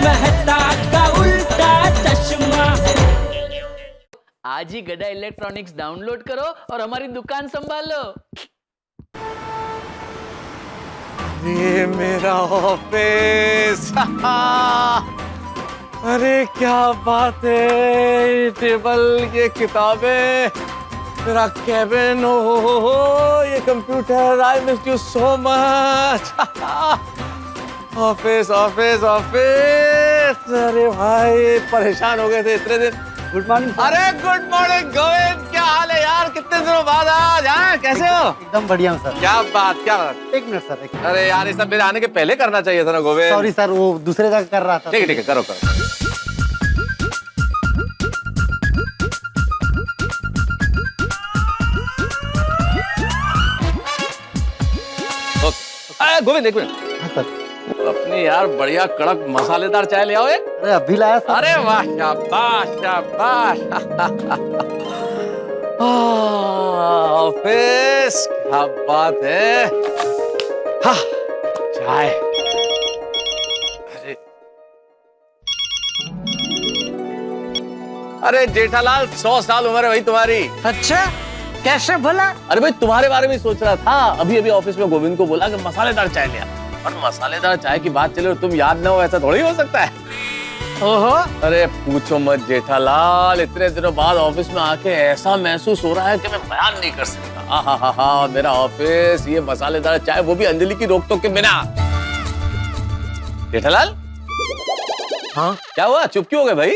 मेहता का उल्टा चश्मा। आज ही गड़ा इलेक्ट्रॉनिक्स डाउनलोड करो और हमारी दुकान संभालो। ये मेरा ऑफिस। अरे क्या बात है, टेबल, ये किताबें, मेरा कैबिन, हो ये computer. I miss you so much. Office office office. अरे भाई परेशान हो गए थे इतने दिन। Good morning. अरे गुड मॉर्निंग गोविंद, क्या हाल है यार, कितने दिनों बाद आज हैं, कैसे हो? एकदम बढ़िया हूँ सर। क्या बात, क्या बात। एक मिनट सर, एक मिनट। अरे यार ये सब मेरे आने के पहले करना चाहिए था ना गोविंद। सॉरी सर, वो दूसरे जगह कर रहा था। ठीक है ठीक है, करो करो। गोविंद एक मिनट, हाँ सर। अपनी यार बढ़िया कड़क मसालेदार चाय ले आओ एक। अरे अभी लाया सर। अरे वाह, शाबाश शाबाश। ऑफिस, क्या बात है। हाँ, चाय। अरे जेठालाल, 100 साल उम्र है भाई तुम्हारी। अच्छा, कैसे भला? अरे भाई तुम्हारे बारे में सोच रहा था, अभी अभी ऑफिस में गोविंद को बोला कि मसालेदार चाय ले आ। और मसालेदार चाय की बात चले और तुम याद ना हो, ऐसा थोड़ी हो सकता है। ओहो, अरे पूछो मत जेठालाल, इतने दिनों बाद ऑफिस में आके ऐसा महसूस हो रहा है कि मैं बयान नहीं कर सकता। हा मेरा ऑफिस, ये मसालेदार चाय, वो भी अंजलि की रोक टोक के बिना। जेठालाल, हाँ क्या हुआ, चुप क्यों हो गए भाई?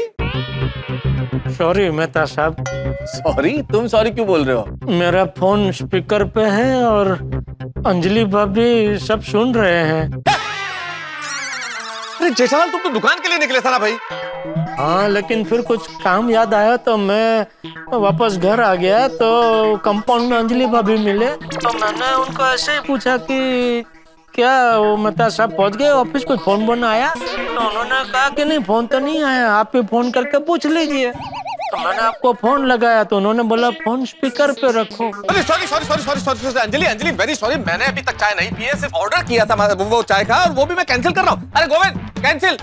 सॉरी मेहता साहब, सॉरी? तुम सॉरी क्यों बोल रहे हो? मेरा फोन स्पीकर पे है और अंजलि भाभी सब सुन रहे हैं। अरे जेठालाल, तुम तो दुकान के लिए निकले था ना भाई? हाँ, लेकिन फिर कुछ काम याद आया तो मैं वापस घर आ गया, तो कंपाउंड में अंजलि भाभी मिले, तो मैंने उनको ऐसे ही पूछा कि क्या वो मेहता साहब पहुंच गए ऑफिस, कोई फोन बोन आया? तो उन्होंने कहा कि नहीं, फोन तो नहीं आया, आप ही फोन करके पूछ लीजिए। तो मैंने आपको फोन लगाया तो उन्होंने बोला फोन स्पीकर पे रखो। अरे sorry sorry sorry sorry sorry Anjali, Anjali very sorry, मैंने अभी तक चाय नहीं पी है, सिर्फ ऑर्डर किया था वो चाय का, और वो भी मैं कैंसिल कर रहा हूँ। अरे गोविंद, कैंसिल,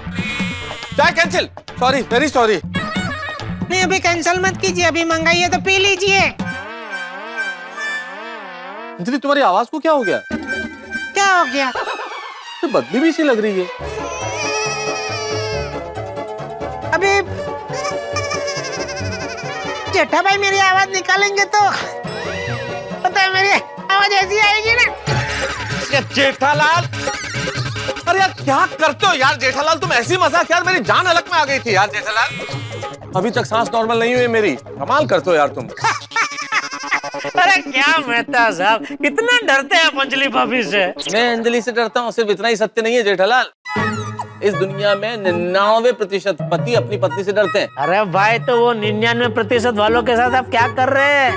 चाय कैंसिल, सॉरी वेरी सॉरी। नहीं, अभी कैंसिल मत कीजिए, अभी मंगाइए तो पी लीजिए। अंजलि तुम्हारी आवाज को क्या हो गया? क्या हो गया? तो बदली भी सी लग रही है। अभी जेठा भाई मेरी आवाज निकालेंगे तो पता है मेरी आवाज ऐसी आएगी ना। जेठालाल, अरे यार क्या करते हो यार जेठालाल, तुम ऐसी मजाक, यार मेरी जान हलक में आ गई थी यार जेठालाल। अभी तक सांस नॉर्मल नहीं हुई मेरी, कमाल करते हो यार तुम। अरे क्या मेहता साहब, कितना डरते हैं आप अंजलि भाभी से? मैं अंजलि से डरता हूँ, सिर्फ इतना ही सत्य नहीं है जेठालाल, इस दुनिया में 99% पति अपनी पत्नी से डरते हैं। अरे भाई, तो वो 99% वालों के साथ आप क्या कर रहे हैं?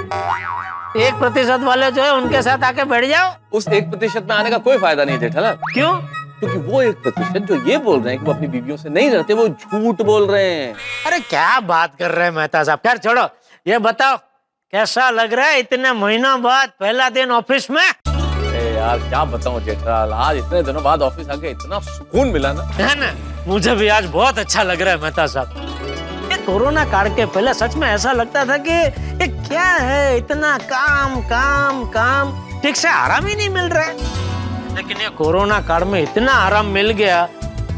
1% वाले जो है उनके साथ आके बैठ जाओ। उस 1% में आने का कोई फायदा नहीं जेठालाल। क्यों? क्योंकि वो 1% जो ये बोल रहे हैं कि वो अपनी बीवियों से नहीं डरते, वो झूठ बोल रहे हैं। अरे क्या बात कर रहे हैं मेहता साहब, खैर छोड़ो, ये बताओ कैसा लग रहा है इतने महीनों बाद पहला दिन ऑफिस में? यार क्या बताऊं जेठालाल, आज इतने दिनों बाद ऑफिस आके इतना सुकून मिला ना। है ना, मुझे भी आज बहुत अच्छा लग रहा है मेहता साहब। ये कोरोना काल के पहले सच में ऐसा लगता था कि ये क्या है, इतना काम काम काम, ठीक से आराम ही नहीं मिल रहा है। लेकिन ये कोरोना काल में इतना आराम मिल गया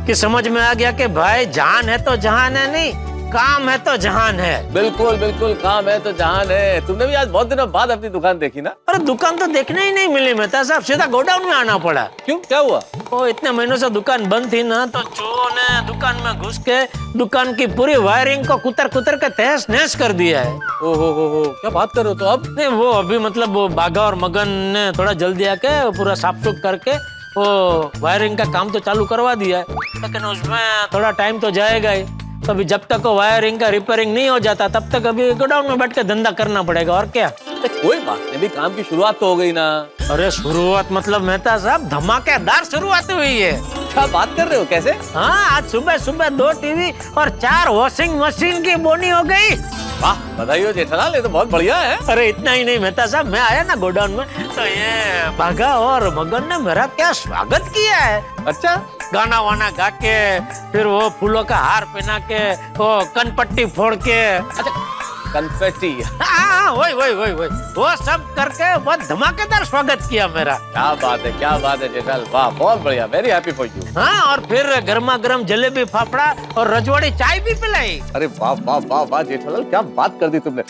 कि समझ में आ गया कि भाई जान है तो जहान है, नहीं काम है तो जहान है। बिल्कुल बिल्कुल, काम है तो जहान है। तुमने भी आज बहुत दिनों बाद अपनी दुकान देखी ना? अरे दुकान तो देखने ही नहीं मिली मेहता साहब, सीधा गोडाउन में आना पड़ा। क्यों, क्या हुआ? वो इतने महीनों से दुकान बंद थी ना, तो चोरों ने दुकान में घुस के दुकान की पूरी वायरिंग को कुतर कुतर के तहस नहस कर दिया है। ओहो, क्या बात कर रहे हो? तो अब नहीं, वो अभी मतलब वो बागा और मगन ने थोड़ा जल्दी आके पूरा साफ सुफ करके वो वायरिंग का काम तो चालू करवा दिया है, लेकिन उसमें थोड़ा टाइम तो जाएगा ही। तो अभी जब तक वो वायरिंग का रिपेयरिंग नहीं हो जाता तब तक अभी गोडाउन में बैठ के धंधा करना पड़ेगा, और क्या। कोई बात नहीं, भी काम की शुरुआत तो हो गई ना। अरे शुरुआत मतलब मेहता साहब धमाकेदार शुरुआत हुई है। क्या बात कर रहे हो, कैसे? हाँ, आज सुबह सुबह 2 टीवी और 4 वॉशिंग मशीन की बोनी हो गई। वाह, बधाई हो जेठालाल, ये तो बहुत बढ़िया है। अरे इतना ही नहीं मेहता साहब, मैं आया ना गोडाउन में तो ये बागा और मगन ने मेरा क्या स्वागत किया है। अच्छा, गाना वाना गा के, फिर वो फूलों का हार पहना के, वो कनपट्टी फोड़ के, कन्फेटी। हाँ वही वही वही वही वो सब करके बहुत धमाकेदार स्वागत किया मेरा। क्या बात है जेठालाल, वाह बहुत बढ़िया, वेरी हैप्पी फॉर यू। हाँ, और फिर गर्मा गर्म जलेबी फाफड़ा और रजवाड़ी चाय भी पिलाई। अरे वाह वाह वाह वाह जेठालाल, क्या बात कर दी तुमने।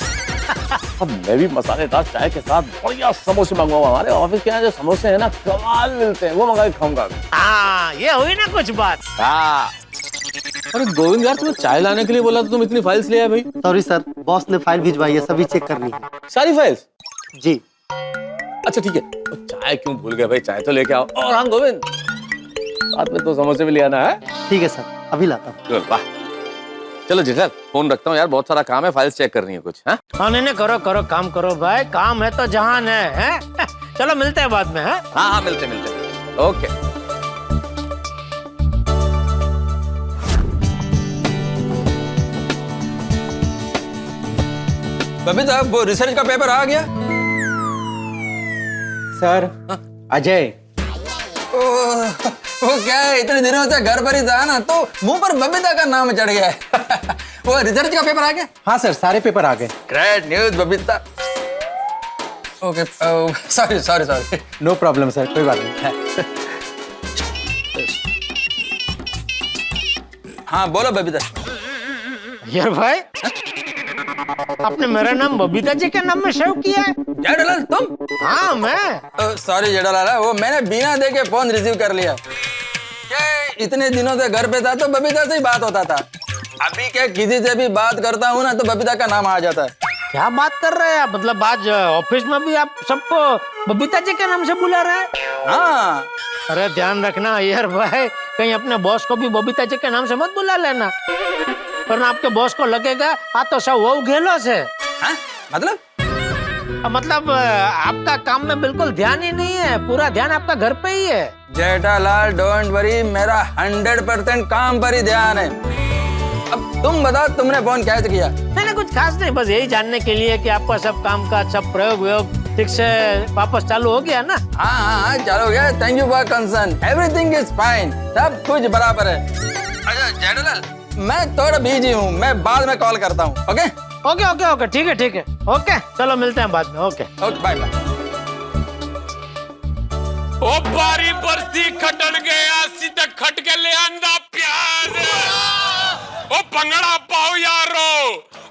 अब मैं भी मसालेदार चाय के साथ बढ़िया समोसे मंगवाऊंगा। हमारे ऑफिस के यहाँ जो समोसे हैं ना कमाल मिलते हैं, वो मंगा के खाऊंगा। हाँ, ये हुई ना कुछ बात। हाँ। अरे गोविंद यार, तुम्हें चाय लाने के लिए बोला तो तुम इतनी फाइल्स ले आए भाई? सॉरी सर, बॉस ने फाइल भिजवाई है, सभी चेक करनी है। सारी फाइल्स? जी। अच्छा ठीक है, तो चाय क्यों भूल गए भाई, चाय तो लेके आओ। और हाँ गोविंद, साथ में तो समोसे भी ले आना है। ठीक है सर, अभी लाता हूँ। वाह, चलो जेठालाल फोन रखता हूँ यार, बहुत सारा काम है, फाइल्स चेक करनी है कुछ। हाँ नहीं करो करो, काम करो भाई, काम है तो जहान है? चलो मिलते हैं बाद में। हाँ मिलते ओके। बबीता, वो रिसर्च का पेपर आ गया? सर, अजय। वो क्या है, इतने दिनों से घर पर ही था ना, तो मुंह पर बबीता का नाम चढ़ गया है। वो रिसर्च का पेपर आ गया? हाँ सर, सारे पेपर आ गए। Great news Babita. Okay, sorry. No problem sir, कोई बात नहीं। हाँ बोलो बबीता। यार भाई, आपने मेरा नाम बबीता जी के नाम में सेव किया है? जेठालाल तुम? हाँ मैं। सॉरी जेठालाल, वो मैंने बिना देखे फोन रिसीव कर लिया। क्या इतने दिनों से घर पे था तो बबीता से ही बात होता था। अभी क्या किसी से भी बात करता हूँ ना तो बबीता का नाम आ जाता है। क्या बात कर रहे हैं आप? मतलब आज ऑफिस में भी आप सबको बबीता जी के नाम से बुला रहे हैं? हाँ। अरे ध्यान रखना यार भाई, कहीं अपने बॉस को भी बबीता जी के नाम से मत बुला लेना, वरना आपके बॉस को लगेगा आ तो सब वो घेलो से। हाँ? मतलब आपका काम में बिल्कुल ध्यान ही नहीं है, पूरा ध्यान आपका घर पे ही है। जेठालाल डोंट वरी, मेरा 100% काम पर ही ध्यान है। अब तुम बताओ, तुमने फोन कैसे किया? मैंने कुछ खास नहीं, बस यही जानने के लिए कि आपका सब काम का सब प्रयोग वयोग ठीक से वापस चालू हो गया ना? हाँ चालू हो गया। Thank you for concern, everything is fine, सब कुछ बराबर है। अच्छा जेठालाल, मैं थोड़ा बिजी हूँ, मैं बाद में कॉल करता हूँ। ओके ओके ठीक है ओके, चलो मिलते हैं बाद में। Okay bye bye. ओ बारी बरसी खटन गया सीधा खट के ले आंदा प्याज। ओ पंगड़ा पाओ यारो,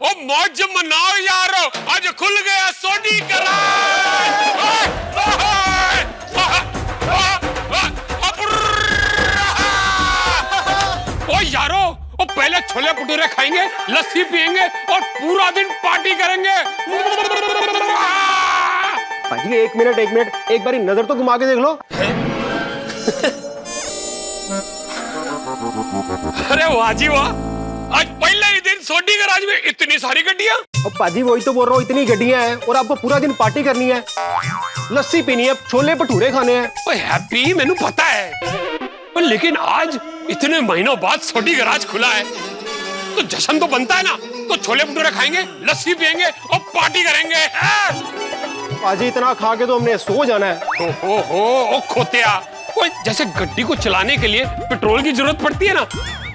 ओ मौज मनाओ यारो, आज खुल गया सोनी करार। ओ यारो, ओ पहले छोले भटूरे खाएंगे, लस्सी पियेंगे और पूरा दिन पार्टी करेंगे। पाजी एक मिनट, एक बारी नजर तो घुमा के देख लो। अरे वाह जी वाह, आज पहले ही दिन सोनी गराज में इतनी सारी गड्डियां। अब पाजी वही तो बोल रहा हूँ, इतनी गड्डियां हैं और आपको पूरा दिन पार्टी करनी है, लस्सी पीनी है, छोले भटूरे खाने हैं। ओए हैप्पी, मैंने पता है, पर लेकिन आज इतने महीनों बाद सोनी गराज खुला है तो जश्न तो बनता है ना, तो छोले भटूरे खाएंगे, लस्सी पियेंगे और पार्टी करेंगे। पाजी इतना खा के तो हमने सो जाना है। ओ खोतिया, ओए जैसे गड्डी को चलाने के लिए पेट्रोल की जरूरत पड़ती है ना,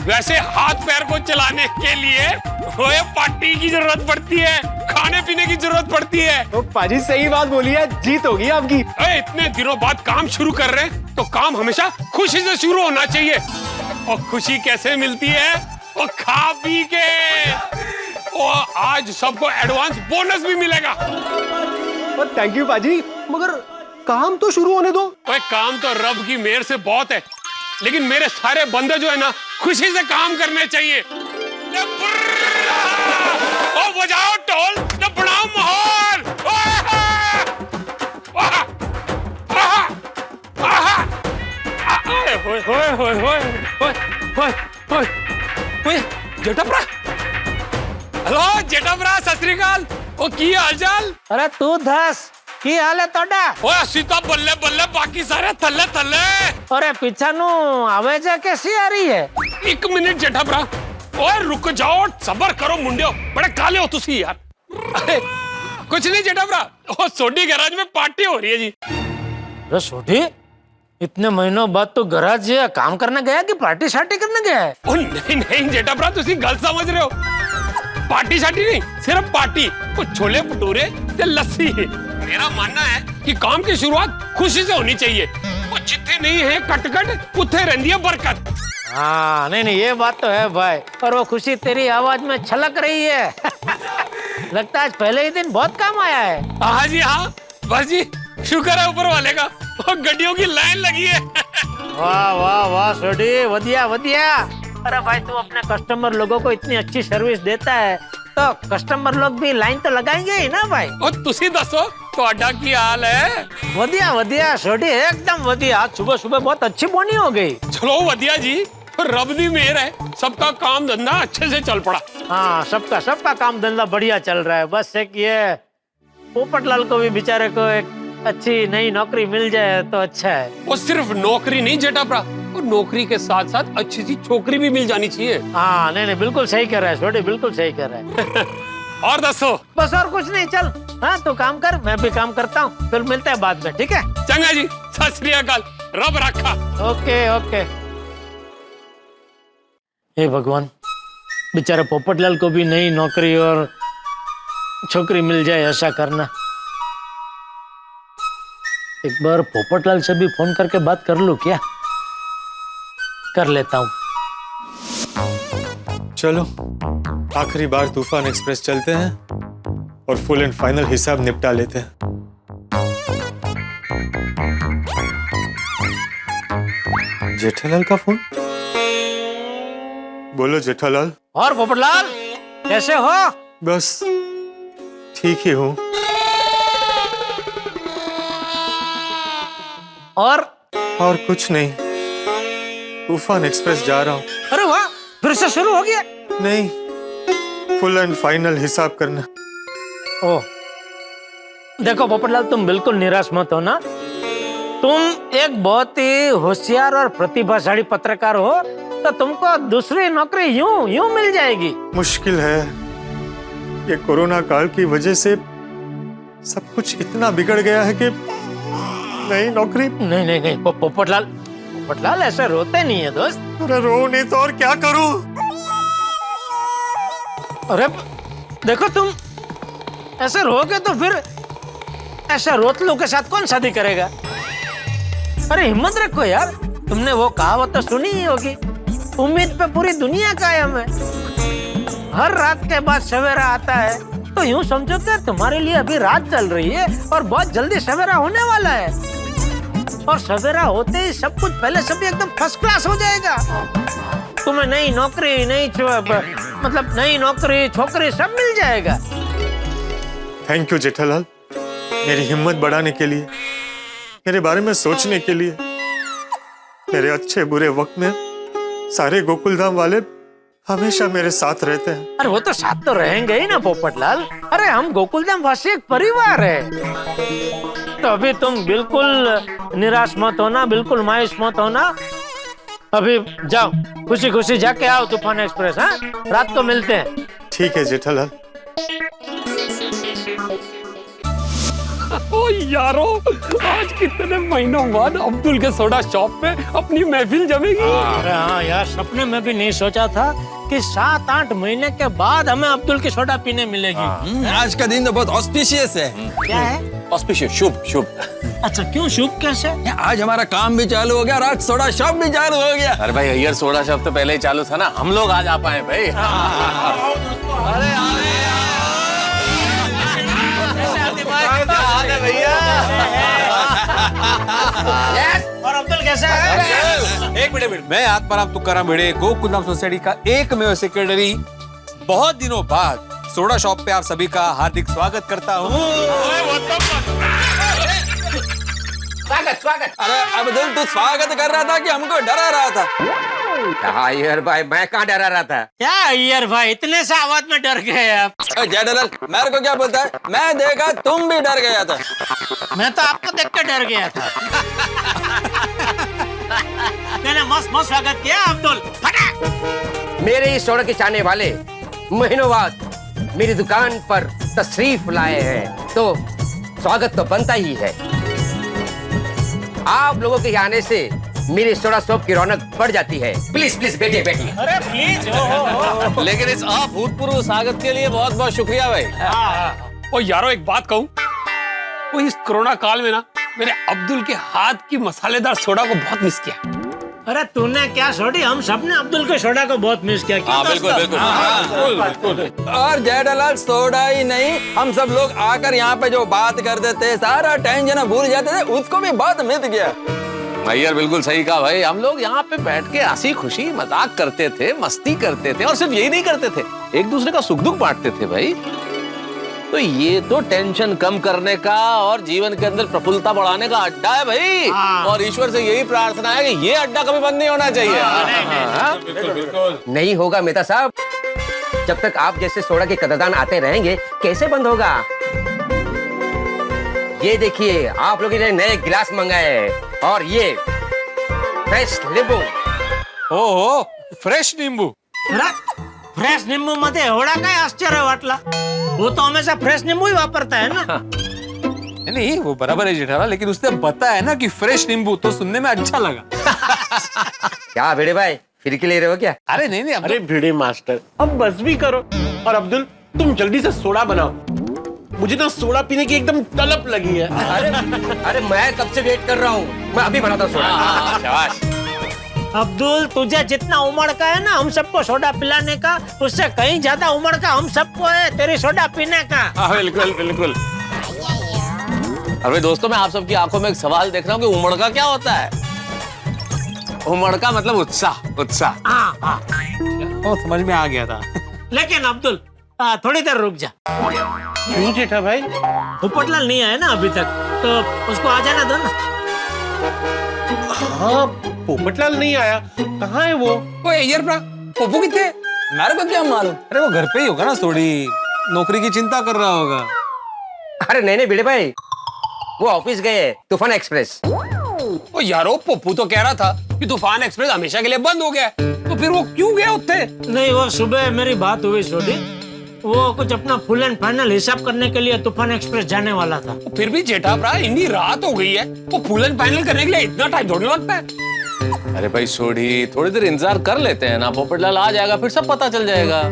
वैसे हाथ पैर को चलाने के लिए ओए पार्टी की जरूरत पड़ती है, खाने पीने की जरूरत पड़ती है। तो पाजी सही बात बोली है, जीत होगी आपकी। ओए इतने दिनों बाद काम शुरू कर रहे हैं तो काम हमेशा खुशी से शुरू होना चाहिए, और खुशी कैसे मिलती है? और खा पी के। और आज सबको एडवांस बोनस भी मिलेगा। थैंक यू पाजी, मगर काम तो शुरू होने दो। ओए काम तो रब की मेहर से बहुत है, लेकिन मेरे सारे बंदे जो है ना खुशी से काम करने चाहिए। ओ बजाओ ढोल, बनाओ माहौल। जेठाप्रा, हेलो जेठाप्रा, सत श्री अकाल। ओ की हाल चाल? अरे तू धस, की हाल है तोड़ा? ओए सीता बल्ले बल्ले, बाकी सारे थल्ले थल्ले। अरे पीछा नु आवाज कैसी आ रही है? एक मिनट जेठाप्रा, ओए रुक जाओ, सबर करो मुंडियो, बड़े काले हो तुसी यार। कुछ नहीं जेठाप्रा, ओ सोडी गैराज में पार्टी हो रही है जी। अरे सोडी, इतने महीनों बाद तो गराज काम करने गया कि पार्टी शार्टी करने गया है? ओ नहीं नहीं जेठा भरा तुसी गलत समझ रहे हो। पार्टी शार्टी नहीं, सिर्फ पार्टी। वो छोले भटूरे ते लस्सी। मेरा मानना है कि काम की शुरुआत खुशी से होनी चाहिए। वो जितने नहीं है कटकट उथे रहती है बरकत। हाँ नहीं नहीं ये बात तो है भाई, पर वो खुशी तेरी आवाज में छलक रही है। लगता है आज पहले ही दिन बहुत काम आया है। हाँ जी हाँ, बस जी शुक्र है ऊपर वाले का। वो गड्डियों की लाइन लगी है। वाह वाह वाह सोडी, वधिया वधिया। अरे भाई तू अपने कस्टमर लोगों को इतनी अच्छी सर्विस देता है तो कस्टमर लोग भी लाइन तो लगाएंगे ही ना भाई। और तुसी दसो ਤੁਹਾਡਾ ਕੀ हाल है? वधिया वधिया सोडी, एकदम वधिया। आज सुबह सुबह बहुत अच्छी बोनी हो गई। चलो वधिया जी, रब दी मेहर है, सबका काम धंधा अच्छे से चल पड़ा। हाँ सबका काम धंधा बढ़िया चल रहा है। बस एक ये पोपटलाल को भी बेचारे को एक अच्छी नई नौकरी मिल जाए तो अच्छा है। वो सिर्फ नौकरी नहीं जेठा भरा, वो नौकरी के साथ साथ अच्छी सी छोकरी भी मिल जानी चाहिए। हाँ नहीं नहीं बिल्कुल सही कर रहा है छोटे, बिल्कुल सही कर रहा है। और दसो। बस और कुछ नहीं, चल हाँ तू काम कर, मैं भी काम करता हूँ, फिर मिलते हैं बाद में, ठीक है? चंगा जी, सत श्री अकाल, रब रखा। Okay okay. हे भगवान, बेचारे पोपटलाल को भी नई नौकरी और छोकरी मिल जाए ऐसा करना। एक बार पोपटलाल से भी फोन करके बात कर लूं क्या? कर लेता हूँ। चलो आखिरी बार तूफान एक्सप्रेस चलते हैं और फुल एंड फाइनल हिसाब निपटा लेते हैं। जेठालाल का फोन। बोलो जेठालाल। और पोपटलाल कैसे हो? बस ठीक ही हूँ। और कुछ नहीं, तूफान एक्सप्रेस जा रहा हूँ। अरे वाह, फिर से शुरू हो गया? नहीं, फुल एंड फाइनल हिसाब करना। ओह देखो पोपटलाल, तुम बिल्कुल निराश मत हो ना। तुम एक बहुत ही होशियार और प्रतिभाशाली पत्रकार हो, तो तुमको दूसरी नौकरी यूं मिल जाएगी। मुश्किल है, ये कोरोना काल की वजह से सब कुछ इतना बिगड़ गया है कि नई नौकरी। नहीं पोपटलाल ऐसा रोते नहीं है दोस्त। अरे रो नहीं तो और क्या करूं? अरे देखो तुम ऐसे रोगे तो फिर ऐसा रोतलू के साथ कौन शादी करेगा? अरे हिम्मत रखो यार, तुमने वो कहावत तो सुनी ही होगी, उम्मीद पे पूरी दुनिया कायम है। हर रात के बाद सवेरा आता है, तो यूं समझो कि तुम्हारे लिए अभी रात चल रही है और बहुत जल्दी सवेरा होने वाला है। और सवेरा होते ही सब कुछ पहले से भी एकदम फर्स्ट क्लास हो जाएगा। तुम्हें नई नौकरी, नई नौकरी छोकरी सब मिल जाएगा। थैंक यू जेठालाल, मेरी हिम्मत बढ़ाने के लिए, मेरे बारे में सोचने के लिए। मेरे अच्छे बुरे वक्त में सारे गोकुलधाम वाले हमेशा मेरे साथ रहते हैं। अरे वो तो साथ तो रहेंगे ही ना पोपटलाल। अरे हम गोकुलधाम वासी एक परिवार है। तो अभी तुम बिल्कुल निराश मत होना, बिल्कुल मायूस मत होना। अभी जाओ खुशी खुशी जाके आओ तूफान एक्सप्रेस। हाँ रात को मिलते हैं। ठीक है जेठालाल। ओ यारो, आज कितने महीनों बाद अब्दुल के सोडा शॉप पे अपनी महफिल जमेगी। अरे हाँ यार, सपने में भी नहीं सोचा था कि 7-8 महीने के बाद हमें अब्दुल की सोडा पीने मिलेगी। आज का दिन तो बहुत ऑस्पिशियस है। क्या है? ऑस्पिशियस, शुभ शुभ। अच्छा क्यों शुभ कैसे? आज हमारा काम भी चालू हो गया और आज सोडा शॉप भी चालू हो गया। अरे भाई अय्यर सोडा शॉप तो पहले ही चालू था ना, हम लोग आज आ पाए भाई। अरे भैया। और अब्दुल कैसा है? एक मिनट, मैं आत्माराम तुकाराम भिड़े, गोकुलधाम सोसाइटी का एकमेव सेक्रेटरी, बहुत दिनों बाद सोडा शॉप पे आप सभी का हार्दिक स्वागत करता हूँ। स्वागत। अरे अब्दुल, तू स्वागत कर रहा था कि हमको डरा रहा था? यार भाई, मैं कहाँ डरा रहा था? क्या यार भाई, इतने से आवाज में डर गए आप? जेठालाल, मेरे को क्या बोलता है? मैं देखा तुम भी डर गया था। मैं तो आपको देख के डर गया था। मैंने मस्त स्वागत किया अब्दुल। मेरे इस सोडा के चाहने वाले महीनों बाद मेरी दुकान पर तशरीफ लाए हैं, तो स्वागत तो बनता ही है। आप लोगों के आने से मेरी सोडा शॉप की रौनक बढ़ जाती है। प्लीज प्लीज बैठिए बैठिए। अरे प्लीज लेकिन इस अभूतपूर्व स्वागत के लिए बहुत बहुत शुक्रिया भाई। ओ यारो एक बात कहूँ, वो इस कोरोना काल में ना मेरे अब्दुल के हाथ की मसालेदार सोडा को बहुत मिस किया। अरे तूने क्या छोड़ी, हम सबने अब्दुल के सोडा को बहुत मिस किया। हाँ बिल्कुल बिल्कुल। और जेठालाल सोडा ही नहीं, हम सब लोग आकर यहाँ पे जो बात करते थे, सारा टेंशन भूल जाते थे, उसको भी बहुत मिस किया। भैया बिल्कुल सही कहा भाई। हम लोग यहाँ पे बैठ के हंसी खुशी मजाक करते थे, मस्ती करते थे, और सिर्फ यही नहीं करते थे, एक दूसरे का सुख दुख बांटते थे भाई। तो ये तो टेंशन कम करने का और जीवन के अंदर प्रफुल्लता बढ़ाने का अड्डा है भाई। और ईश्वर से यही प्रार्थना है कि ये अड्डा कभी बंद नहीं होना चाहिए। नहीं होगा मेहता साहब, जब तक आप जैसे सोडा के कदरदान आते रहेंगे कैसे बंद होगा। ये देखिए आप लोगों ने नए गिलास मंगाए और ये फ्रेश नींबू। ओहो फ्रेश नींबू। फ्रेश नींबू मध्ये एवढा काय आश्चर्य वाटला, वो तो हमेशा फ्रेश नींबू ही वापरता है ना। नहीं वो बराबर है जेठालाल, लेकिन उसने बताया ना कि फ्रेश नींबू, तो सुनने में अच्छा लगा। क्या भिड़े भाई फिर के ले रहे हो क्या? अरे नहीं नहीं, अरे भिड़े मास्टर अब बस भी करो। और अब्दुल तुम जल्दी से सोडा बनाओ, मुझे ना सोडा पीने की एकदम तलब लगी है। अरे मैं कब से वेट कर रहा हूँ, मैं अभी बनाता हूँ सोडा। शाबाश। अब्दुल तुझे जितना उमड़ का है ना हम सबको सोडा पिलाने का, उससे कहीं ज्यादा उमड़ का हम सबको है तेरी सोडा पीने का। बिल्कुल बिल्कुल। अरे दोस्तों, मैं आप सबकी आंखों में एक सवाल देख रहा हूँ कि उमड़का क्या होता है। उमड़का मतलब उत्साह, उत्साह। वो समझ में आ गया था। लेकिन अब्दुल थोड़ी देर रुक जा। क्यों जेठा भाई? पोपटलाल नहीं आया ना अभी तक, तो उसको आ जाना दो ना। हाँ पोपटलाल नहीं आया, कहाँ है वो? यार पप्पू कितने? मेरे को क्या मालूम। अरे वो घर पे ही होगा ना, थोड़ी नौकरी की चिंता कर रहा होगा। अरे नहीं भिड़े भाई, वो ऑफिस गए तूफान एक्सप्रेस। ओ यारो पप्पू तो कह रहा था कि तूफान एक्सप्रेस हमेशा के लिए बंद हो गया है, तो फिर वो क्यों गया उत्ते? नहीं वो सुबह मेरी बात हुई छोटी, वो कुछ अपना फुल एंड फाइनल हिसाब करने के लिए तूफान एक्सप्रेस जाने वाला था। फिर भी जेठा भरा इतनी रात हो गई है, वो फुल एंड फाइनल करने के लिए इतना टाइम थोड़ी लगता है। अरे भाई सोढ़ी, थोड़ी देर इंतजार कर लेते हैं ना, पोपटलाल आ जाएगा फिर सब पता चल जाएगा।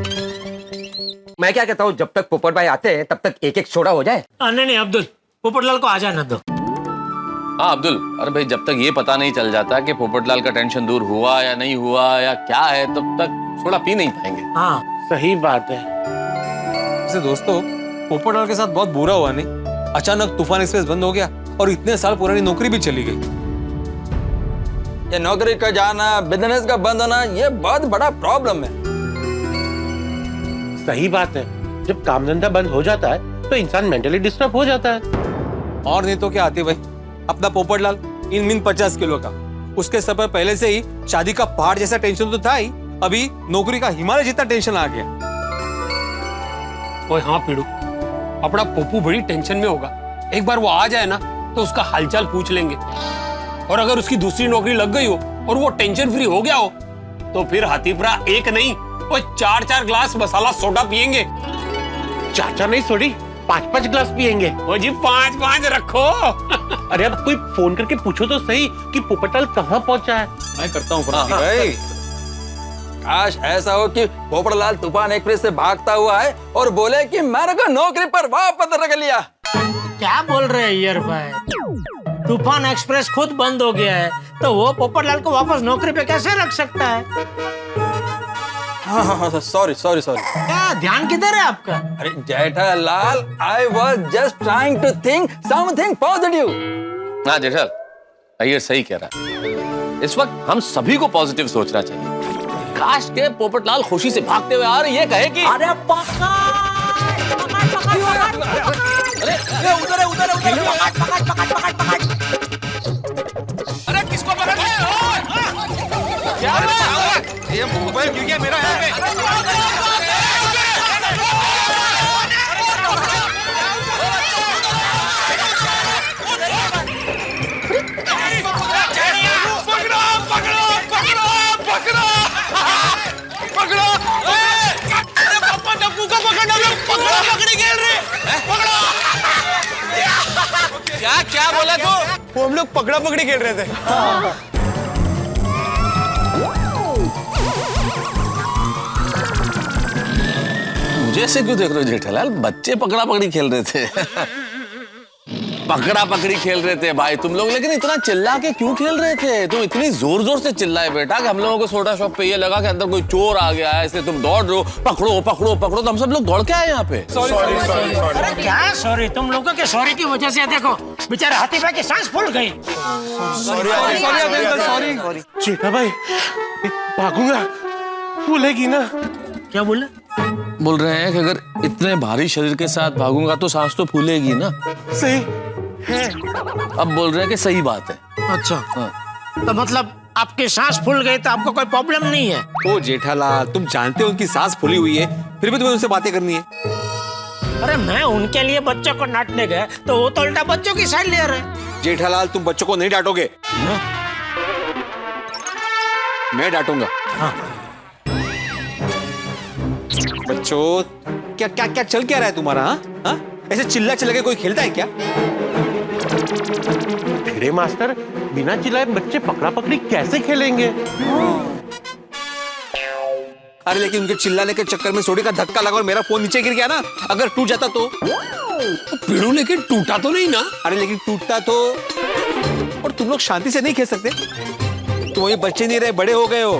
मैं क्या कहता हूँ, जब तक पोपट भाई आते हैं तब तक एक एक सोडा हो जाए। नहीं अब्दुल, पोपटलाल को आ जाना दो। हाँ अब्दुल, अरे भाई जब तक ये पता नहीं चल जाता कि पोपटलाल का टेंशन दूर हुआ या नहीं हुआ या क्या है, तब तक सोडा पी नहीं पाएंगे। हाँ सही बात है। वैसे दोस्तों, पोपटलाल के साथ बहुत बुरा हुआ नहीं? अचानक तूफान एक्सप्रेस बंद हो गया और इतने साल पुरानी नौकरी भी चली गई। ये नौकरी का जाना, बिजनेस का बंद होना, ये बहुत बड़ा प्रॉब्लम है। सही बात है, जब काम धंधा बंद हो जाता है तो इंसान मेंटली डिस्टर्ब हो जाता है। और नहीं तो क्या आती भाई, अपना पोपटलाल इन मिन 50 किलो का, उसके सर पर पहले से ही शादी का पहाड़ जैसा टेंशन तो था ही, अभी नौकरी का हिमालय जितना टेंशन आ गया। ओए हाँ पीड़ू, अपना पप्पू बड़ी टेंशन में होगा। एक बार वो आ जाए ना तो उसका हालचाल पूछ लेंगे, और अगर उसकी दूसरी नौकरी लग गई हो और वो टेंशन फ्री हो गया हो, तो फिर हाथीपुरा एक नहीं वो 4-4 ग्लास मसाला सोडा पियेंगे। 4-4 नहीं सोडी, 5-5 ग्लास पियेंगे। वो जी 5-5 रखो। अरे अब कोई फोन करके पूछो तो सही कि पोपटलाल कहाँ पहुँचा है। मैं करता हूँ भाई, काश ऐसा हो कि पोपटलाल तूफान एक्सप्रेस से भागता हुआ है और बोले कि मेरे को नौकरी पर वापस रख लिया। क्या बोल रहे हैं यार भाई, तूफान एक्सप्रेस खुद बंद हो गया है, तो वो पोपटलाल को वापस नौकरी पे कैसे रख सकता है? हाँ सॉरी सॉरी सॉरी। क्या ध्यान किधर है आपका? अरे Jethalal, I was just trying to think something positive. हाँ जेठा, ये सही कह रहा है। इस वक्त हम सभी को पॉजिटिव सोचना चाहिए। काश के पोपटलाल खुशी से भागते हुए आ रहे ये कहे कि अरे पकड़ उधर अरे किसको पकड़ रहे हो? क्या ये मोबाइल गिर गया मेरा यहाँ पे। क्या बोला तू? वो हम लोग पकड़ा पकड़ी खेल रहे थे। मुझे ऐसे क्यों देख रहे हो जेठालाल? बच्चे पकड़ा पकड़ी खेल रहे थे। पकड़ा पकड़ी खेल रहे थे भाई तुम लोग, लेकिन इतना चिल्ला के क्यों खेल रहे थे? तुम इतनी जोर जोर से चिल्लाए बेटा कि हम लोगों को सोडा शॉप पे ये लगा कि अंदर कोई चोर आ गया है, इसलिए तुम दौड़ रहे हो, पकड़ो पकड़ो पकड़ो, तो हम सब लोग दौड़ के आए यहाँ पे। अरे क्या सॉरी, तुम लोगों के सॉरी की वजह से देखो बेचारे हाथी भाई की सांस फूल गई। सॉरी जेठा भाई, भागूंगा, फूलेगी ना। क्या बोले? बोल रहे हैं कि अगर इतने भारी शरीर के साथ भागूंगा तो सांस तो फूलेगी ना। सही है। अब बोल रहे हैं कि सही बात है। अच्छा तो मतलब आपकी सांस फूल गई तो आपको कोई प्रॉब्लम नहीं है? ओ जेठालाल, तुम जानते हो उनकी सांस फूली हुई है, फिर भी तुम्हें उनसे बातें करनी है। अरे मैं उनके लिए बच्चों को डांटने गए तो वो तो उल्टा बच्चों की साइड ले रहे। जेठालाल, तुम बच्चों को नहीं डांटोगे। मैं डांटूंगा। हाँ। बच्चों, क्या क्या क्या चल क्या रहा है तुम्हारा? हाँ? ऐसे चिल्ला चिल्ला के कोई खेलता है क्या? भिड़े मास्टर, बिना चिल्लाए बच्चे पकड़ा पकड़ी कैसे खेलेंगे? अरे लेकिन उनके चिल्लाने के चक्कर में सोडी का धक्का लगा और मेरा फोन नीचे गिर गया ना, अगर टूट जाता तो? पिड़ू लेकिन टूटा तो नहीं ना? अरे लेकिन टूटता तो। और तुम लोग शांति से नहीं खेल सकते? तुम अभी बच्चे नहीं रहे, बड़े हो गए हो।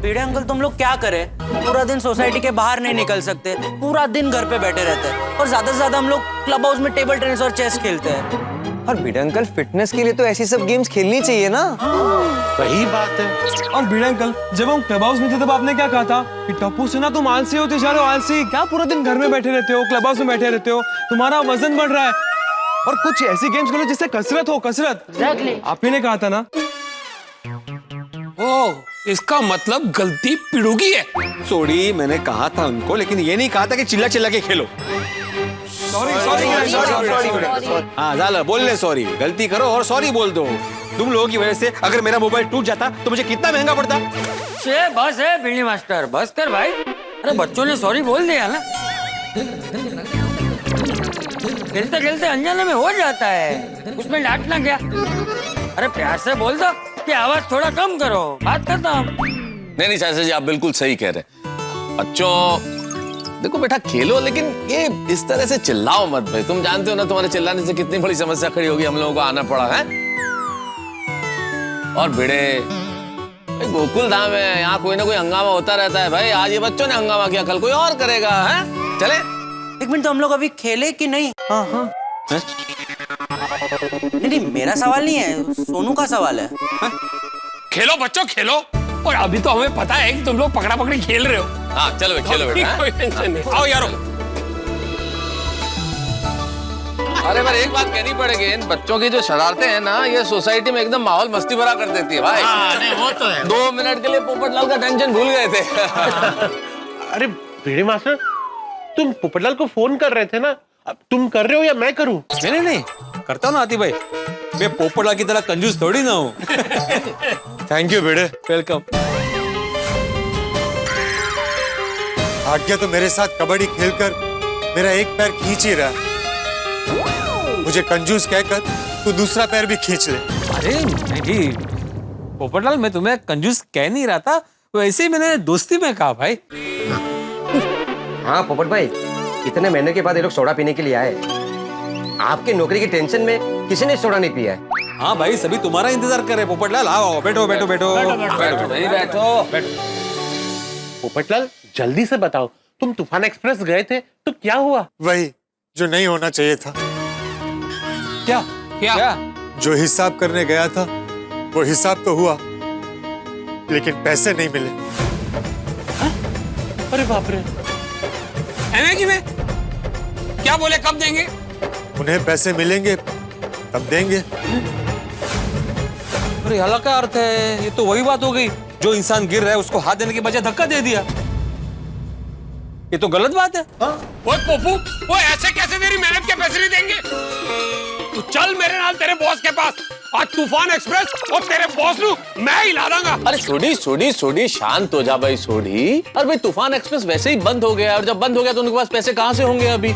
भिड़े अंकल, तुम लोग क्या करें? पूरा दिन सोसाइटी के बाहर नहीं निकल सकते, पूरा दिन घर पे बैठे रहते हैं, और ज्यादा से ज्यादा हम लोग क्लब हाउस में टेबल टेनिस और चेस खेलते हैं। और भिड़े अंकल, फिटनेस के लिए तो ऐसी सब गेम्स खेलनी चाहिए ना। सही बात है। और भिड़े अंकल, जब हम क्लब हाउस में थे तब आपने क्या कहा था कि टप्पू से ना तुम आलसी होते जा रहे हो, आलसी क्या पूरा दिन घर में बैठे रहते हो, क्लब हाउस में बैठे रहते हो, तुम्हारा वजन बढ़ रहा है, और कुछ ऐसी गेम्स खेलो जिससे कसरत हो, कसरत। Exactly. आप ही ने कहा था ना। ओ, इसका मतलब गलती पिड़ू की है। सोडी, मैंने कहा था उनको, लेकिन ये नहीं कहा था कि चिल्ला चिल्ला के खेलो। Sorry sorry. हाँ जाला, बोल ले सॉरी, गलती करो और सॉरी बोल दो। तुम लोगों की वजह से अगर मेरा मोबाइल टूट जाता तो मुझे कितना महंगा पड़ता? बस है भिड़ी मास्टर, बस कर भाई। अरे बच्चों ने सॉरी बोल दिया ना, खेलते खेलते अनजाने में हो जाता है, उसमें डांटना क्या? अरे प्यार से बोल दो कि आवाज थोड़ा कम करो, बात करता हूँ। नहीं चाचा जी, आप बिल्कुल सही कह रहे हैं। बच्चों देखो बेटा, खेलो, लेकिन ये इस तरह से चिल्लाओ मत भाई। तुम जानते हो ना तुम्हारे चिल्लाने से कितनी बड़ी समस्या खड़ी होगी, हम लोगों को आना पड़ा है। और भिड़े, गोकुल धाम है, यहाँ कोई ना कोई हंगामा होता रहता है भाई। आज ये बच्चों ने हंगामा किया, कल कोई और करेगा। है चले एक मिनट, तो हम लोग अभी खेले कि नहीं? हाँ हाँ। नहीं, मेरा सवाल नहीं है, सोनू का सवाल है। खेलो बच्चों खेलो, और अभी तो हमें पता है कि तुम लोग पकड़ा पकड़ी खेल रहे हो। हाँ चलो खेलो बेटा। कोई टेंशन नहीं। आओ यारो। अरे पर एक बात कहनी पड़ेगी, इन बच्चों की जो शरारतें हैं ना, ये सोसाइटी में एकदम माहौल मस्ती भरा कर देती है भाई। नहीं, वो तो है। 2 मिनट के लिए पोपटलाल का टेंशन भूल गए थे। अरे भिड़े मास्टर, तुम पोपटलाल को फोन कर रहे थे ना, अब तुम कर रहे हो या मैं करूं? नहीं, करता हूँ ना आती भाई, मैं पोपटलाल की तरह कंजूस थोड़ी ना हूँ। Thank you Bhide. वेलकम। भाग्य तो मेरे साथ कबड्डी खेलकर मेरा एक पैर खींच ही रहा है। मुझे कंजूस कहकर तू दूसरा पैर भी खींच ले। अरे नहीं पोपटलाल, मैं तुम्हें कंजूस कह नहीं रहा था, वैसे ही मैंने दोस्ती में कहा भाई। हाँ पोपट भाई, इतने महीने के बाद ये लोग सोडा पीने के लिए आए। आपकी नौकरी की टेंशन में किसी ने सोडा नहीं पिया है। हाँ भाई, सभी तुम्हारा इंतजार कर रहे। पोपटलाल आओ, बैठो बैठो बैठो बैठो। पोपटलाल जल्दी से बताओ, तुम तूफान एक्सप्रेस गए थे तो क्या हुआ? वही जो नहीं होना चाहिए था। क्या? जो हिसाब करने गया था वो हिसाब तो हुआ, लेकिन पैसे नहीं मिले। अरे बाप रे। क्या बोले, कब देंगे? उन्हें पैसे मिलेंगे तब देंगे। अरे हाला क्या अर्थ है? ये तो वही बात हो गई, जो इंसान गिर रहा है उसको हाथ देने के बजाय धक्का दे दिया। ये तो गलत बात है। ओए पोपू, वो ऐसे कैसे तेरी मेहनत के पैसे नहीं देंगे? तू चल मेरे नाल तेरे बॉस के पास, आज तूफान एक्सप्रेस और तेरे बॉस नू मैं ही ला दूंगा। अरे सोडी शांत हो जा भाई सोडी। अरे भाई तूफान एक्सप्रेस वैसे ही बंद हो गया, और जब बंद हो गया तो उनके पास पैसे कहाँ से होंगे अभी?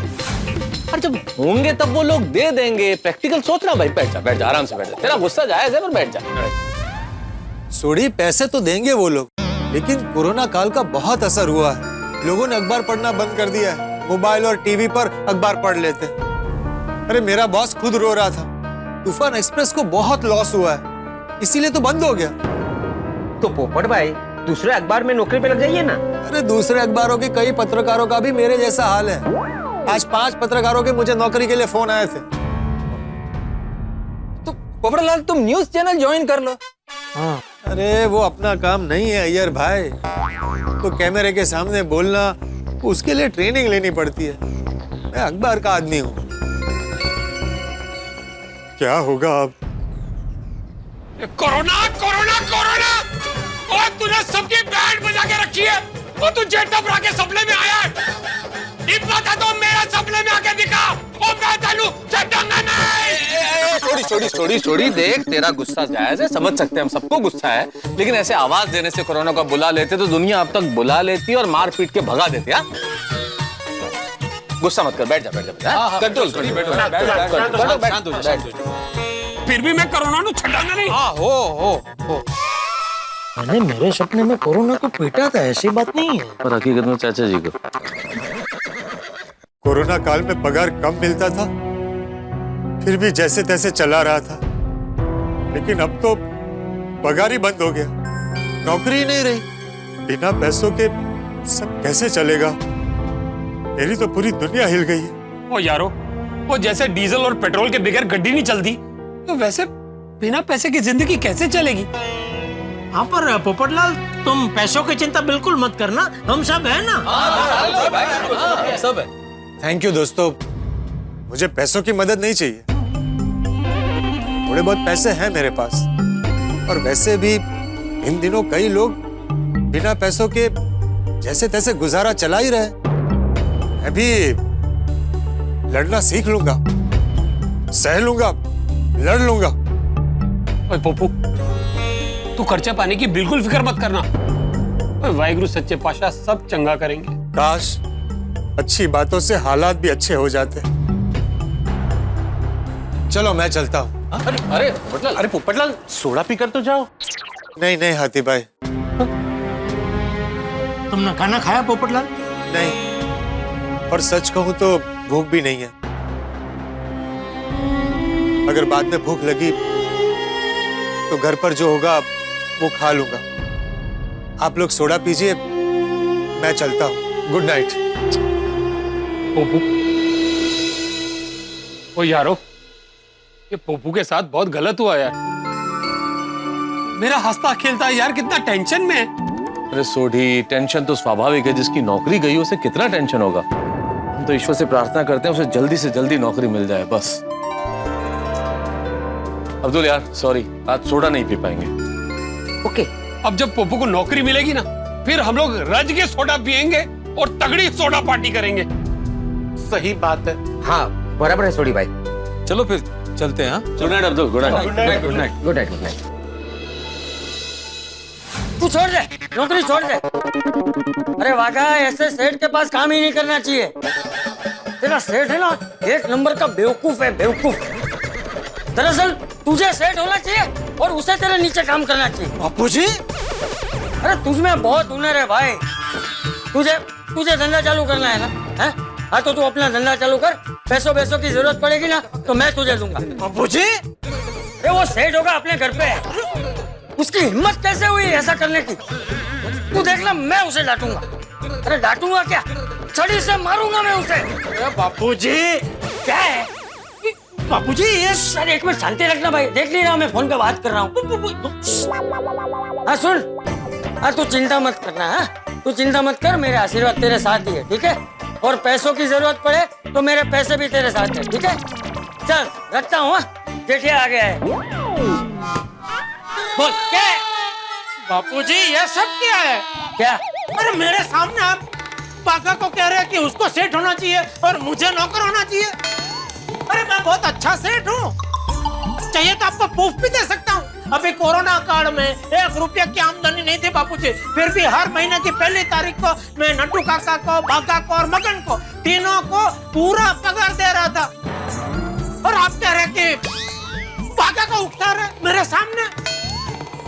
और जब होंगे तब वो लोग दे देंगे। प्रैक्टिकल सोचना भाई। बैठ जा आराम से बैठ जा। तेरा गुस्सा जायज है पर बैठ जा। सोड़ी पैसे तो देंगे वो लोग, लेकिन कोरोना काल का बहुत असर हुआ है। लोगों ने अखबार पढ़ना बंद कर दिया है, मोबाइल और टीवी पर अखबार पढ़ लेते। अरे मेरा बॉस खुद रो रहा था, तूफान एक्सप्रेस को बहुत लॉस हुआ है, इसीलिए तो बंद हो गया। तो पोपट भाई दूसरे अखबार में नौकरी पे लग जाइए ना। अरे दूसरे अखबारों के कई पत्रकारों का भी मेरे जैसा हाल है। आज 5 पत्रकारों के मुझे नौकरी के लिए फोन आए थे। तो पोपटलाल तुम न्यूज चैनल ज्वाइन कर लो। हाँ। अरे वो अपना काम नहीं है अय्यर भाई, तो कैमरे के सामने बोलना उसके लिए ट्रेनिंग लेनी पड़ती है। मैं अखबार का आदमी हूँ। क्या होगा अब? कोरोना कोरोना कोरोना और तूने सबकी बैंड बजा के रखी है और तू जेट टपरा के सपने में आया है। इतना था तो मेरा सपने में आके दिखा। ओ मैं तनु चटंगा नहीं। छोड़ी देख, तेरा गुस्सा जायज है, समझ सकते हैं हम, सबको गुस्सा है, लेकिन ऐसे आवाज देने से कोरोना को बुला लेते तो दुनिया अब तक बुला लेती और मार पीट के भगा देती। हाँ गुस्सा मत कर, बैठ जा। कंट्रोल फिर भी मैं कोरोना को छटांगा नहीं। हो मैंने मेरे सपने में कोरोना को पीटा था, ऐसी बात नहीं है। पर हकीकत में चाचा जी को कोरोना काल में पगार कम मिलता था, फिर भी जैसे तैसे चला रहा था। लेकिन अब तो पगार ही बंद हो गया, नौकरी ही नहीं रही। बिना पैसों के सब कैसे चलेगा? मेरी तो पूरी दुनिया हिल गई है। ओ यारो, वो जैसे डीजल और पेट्रोल के बगैर गड्डी नहीं चलती, तो वैसे बिना पैसे की जिंदगी कैसे चलेगी? हाँ पर पोपटलाल तुम पैसों की चिंता बिल्कुल मत करना, हम सब है ना। सब है। थैंक यू दोस्तों, मुझे पैसों की मदद नहीं चाहिए। थोड़े बहुत पैसे हैं मेरे पास, और वैसे भी इन दिनों कई लोग बिना पैसों के जैसे तैसे गुजारा चला ही रहे। मैं भी लड़ना सीख लूंगा, सह लूंगा, लड़ लूंगा। ओए पप्पू, तू खर्चा पाने की बिल्कुल फिक्र मत करना। वाहिगुरु सच्चे पातशाह सब चंगा करेंगे। काश अच्छी बातों से हालात भी अच्छे हो जाते। चलो मैं चलता हूँ। अरे पोपटलाल सोडा पीकर तो जाओ। नहीं हाथी भाई। तुमने खाना खाया पोपटलाल? नहीं, और सच कहूं तो भूख भी नहीं है। अगर बाद में भूख लगी तो घर पर जो होगा वो खा लूंगा। आप लोग सोडा पीजिए, मैं चलता हूँ। Good night. पोपू, ओ यारो, ये पोपू के साथ बहुत गलत हुआ यार। मेरा हंसता खेलता यार कितना टेंशन में है। अरे सोढ़ी, टेंशन तो स्वाभाविक है, जिसकी नौकरी गई उसे कितना टेंशन होगा। हम तो ईश्वर से प्रार्थना करते हैं उसे जल्दी से जल्दी नौकरी मिल जाए बस। अब्दुल यार सॉरी, आज सोडा नहीं पी पाएंगे। ओके। अब जब पोपू को नौकरी मिलेगी ना, फिर हम लोग रज के सोडा पियेंगे और तगड़ी सोडा पार्टी करेंगे। सही बात है। हाँ बराबर है सोड़ी भाई। चलो फिर चलते हैं। Good night Abdul. Good night. Good night. Good night. तू छोड़ दे, नौकरी छोड़ दे। अरे वागा, ऐसे सेठ के पास काम ही नहीं करना चाहिए। तेरा सेठ है ना, 1 नंबर का बेवकूफ है, बेवकूफ। दरअसल तुझे सेठ होना चाहिए और उसे तेरे नीचे काम करना चाहिए। बापू जी, अरे तुझमें बहुत हुनर है भाई। तुझे धंधा चालू करना है ना, है? हाँ तो तू अपना धंधा चालू कर। पैसों की जरूरत पड़ेगी ना तो मैं तुझे दूंगा। बापू जी, अरे वो सेठ होगा अपने घर पे, उसकी हिम्मत कैसे हुई ऐसा करने की? तू देखना, मैं उसे डांटूंगा। अरे डांटूंगा क्या, छड़ी से मारूंगा मैं उसे। अरे बापू जी, क्या है बापू जी ये अरे एक मिनट शांति रखना भाई, देख नहीं रहा मैं फोन पे बात कर रहा हूँ। हाँ सुन, हाँ तू चिंता मत करना। हाँ तू चिंता मत कर, मेरे आशीर्वाद तेरे साथ ही है, ठीक है? और पैसों की जरूरत पड़े तो मेरे पैसे भी तेरे साथ है, ठीक है? चल रखता हूँ। जेठिया आ गया है। बोल क्या है? बापू जी ये सब क्या है? क्या? अरे मेरे सामने आप पाका को कह रहे हैं कि उसको सेठ होना चाहिए और मुझे नौकर होना चाहिए। अरे मैं बहुत अच्छा सेठ हूँ, चाहिए तो आपको प्रूफ भी दे सकता हूँ। अभी कोरोना काल में 1 रुपया की आमदनी नहीं थी बापूजी, फिर भी हर महीने की 1 तारीख को मैं नट्टू काका को, बागा को और मगन को, तीनों को पूरा पगार दे रहा था। और आप कह रहे कि बागा का उकसा रहे मेरे सामने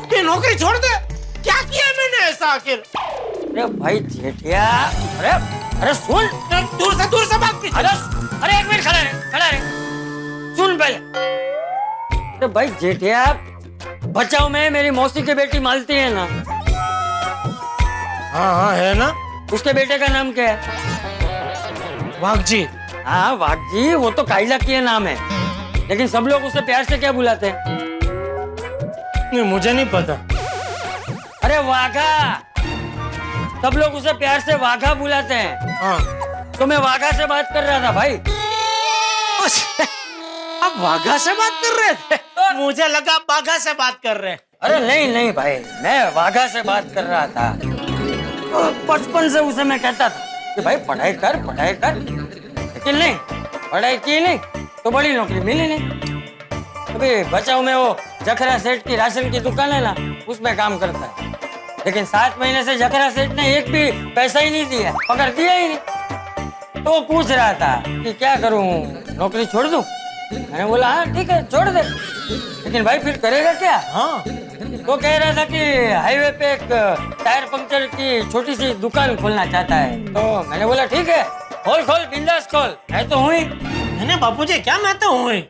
कि नौकरी छोड़ दे। क्या किया मैंने ऐसा आखिर? अरे भाई जेठिया, अरे अरे सुन, दूर से बात कीजिए। अरे 1 मिनट खड़ा रहे, सुन पहले। अरे भाई जेठिया, बचाओ में मेरी मौसी की बेटी मालती है ना? हाँ है ना। उसके बेटे का नाम क्या है? वाघजी। हाँ वाघजी, वो तो काइला की नाम है, लेकिन सब लोग उसे प्यार से क्या बुलाते हैं? नहीं मुझे नहीं पता। अरे वाघा, सब लोग उसे प्यार से वाघा बुलाते हैं। हाँ। तो मैं वाघा से बात कर रहा था भाई। आप वाघा से बात कर रहे थे? मुझे लगा बाघा से बात कर रहे हैं। अरे नहीं भाई, मैं वाघा से बात कर रहा था। बचपन से उसे मैं कहता था कि भाई पढ़ाई कर, लेकिन नहीं, पढ़ाई की नहीं तो बड़ी नौकरी मिली नहीं। अभी बचाओ में वो जखरा सेठ की राशन की दुकान है ना, उसमें काम करता है, लेकिन 7 महीने से जखरा सेठ ने एक भी पैसा ही नहीं दिया, पकड़ दिया ही नहीं। तो वो पूछ रहा था कि क्या करूं, नौकरी छोड़ दूं? मैंने बोला हाँ ठीक है छोड़ दे, लेकिन भाई फिर करेगा क्या? हाँ। तो कह रहा था कि हाईवे पे एक टायर पंक्चर की छोटी सी दुकान खोलना चाहता है। तो मैंने बोला ठीक है, खोल बिंदास खोल, मैं तो हूँ ही। मैंने बापूजी क्या मैं तो हूँ ही।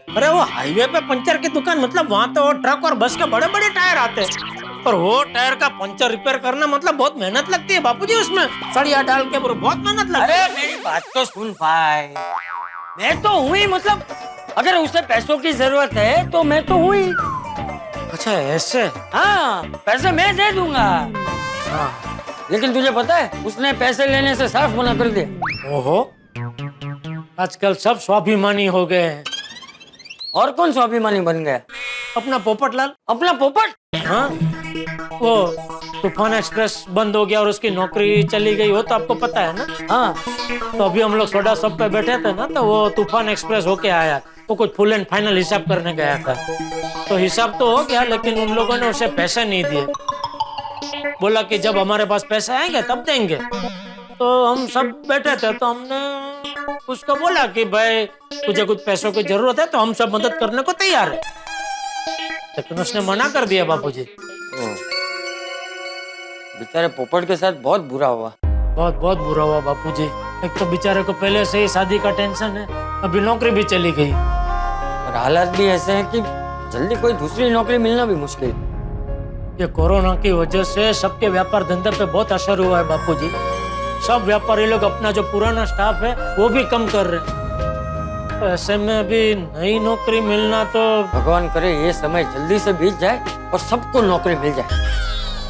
अरे वो हाईवे पे पंचर की दुकान मतलब वहाँ तो ट्रक और बस के बड़े बड़े टायर आते हैं, पर वो टायर का पंचर रिपेयर करना मतलब बहुत मेहनत लगती है बापूजी, उसमें सरिया डाल के बहुत मेहनत लगती है। अरे मेरी बात तो सुन भाई, मैं तो हूँ ही, मतलब अगर उसे पैसों की जरूरत है तो मैं तो हूँ ही। अच्छा ऐसे? हाँ, पैसे मैं दे दूंगा। हाँ। लेकिन तुझे पता है उसने पैसे लेने से साफ मना कर दिया। ओहो, आजकल सब स्वाभिमानी हो गए हैं। और कौन स्वाभिमानी बन गया? अपना पोपटलाल। अपना पोपट? हाँ, वो तूफान एक्सप्रेस बंद हो गया और उसकी नौकरी चली गई, वो तो आपको पता है ना। हाँ। तो अभी हम लोग सोडा सब पे बैठे थे ना, तो वो तूफान एक्सप्रेस होके आया, वो कुछ फुल एंड फाइनल हिसाब करने गया था। तो हिसाब तो हो गया, लेकिन उन लोगों ने उसे पैसे नहीं दिए। बोला कि जब हमारे पास पैसे आएंगे तब देंगे। तो हम सब बैठे थे, तो हमने उसको बोला कि भाई तुझे कुछ पैसों की जरूरत है तो हम सब मदद करने को तैयार है, लेकिन उसने मना कर दिया बापूजी। बेचारे पोपट के साथ बहुत बुरा हुआ। बहुत बुरा हुआ बापूजी। एक तो बेचारे को पहले से ही शादी का टेंशन है, अभी नौकरी भी चली गई और हालात भी ऐसे हैं कि जल्दी कोई दूसरी नौकरी मिलना भी मुश्किल। ये कोरोना की वजह से सबके व्यापार धंधे पे बहुत असर हुआ है बापूजी। सब व्यापारी लोग अपना जो पुराना स्टाफ है वो भी कम कर रहे हैं। तो ऐसे में अभी नई नौकरी मिलना तो भगवान करे ये समय जल्दी से बीत जाए और सबको नौकरी मिल जाए।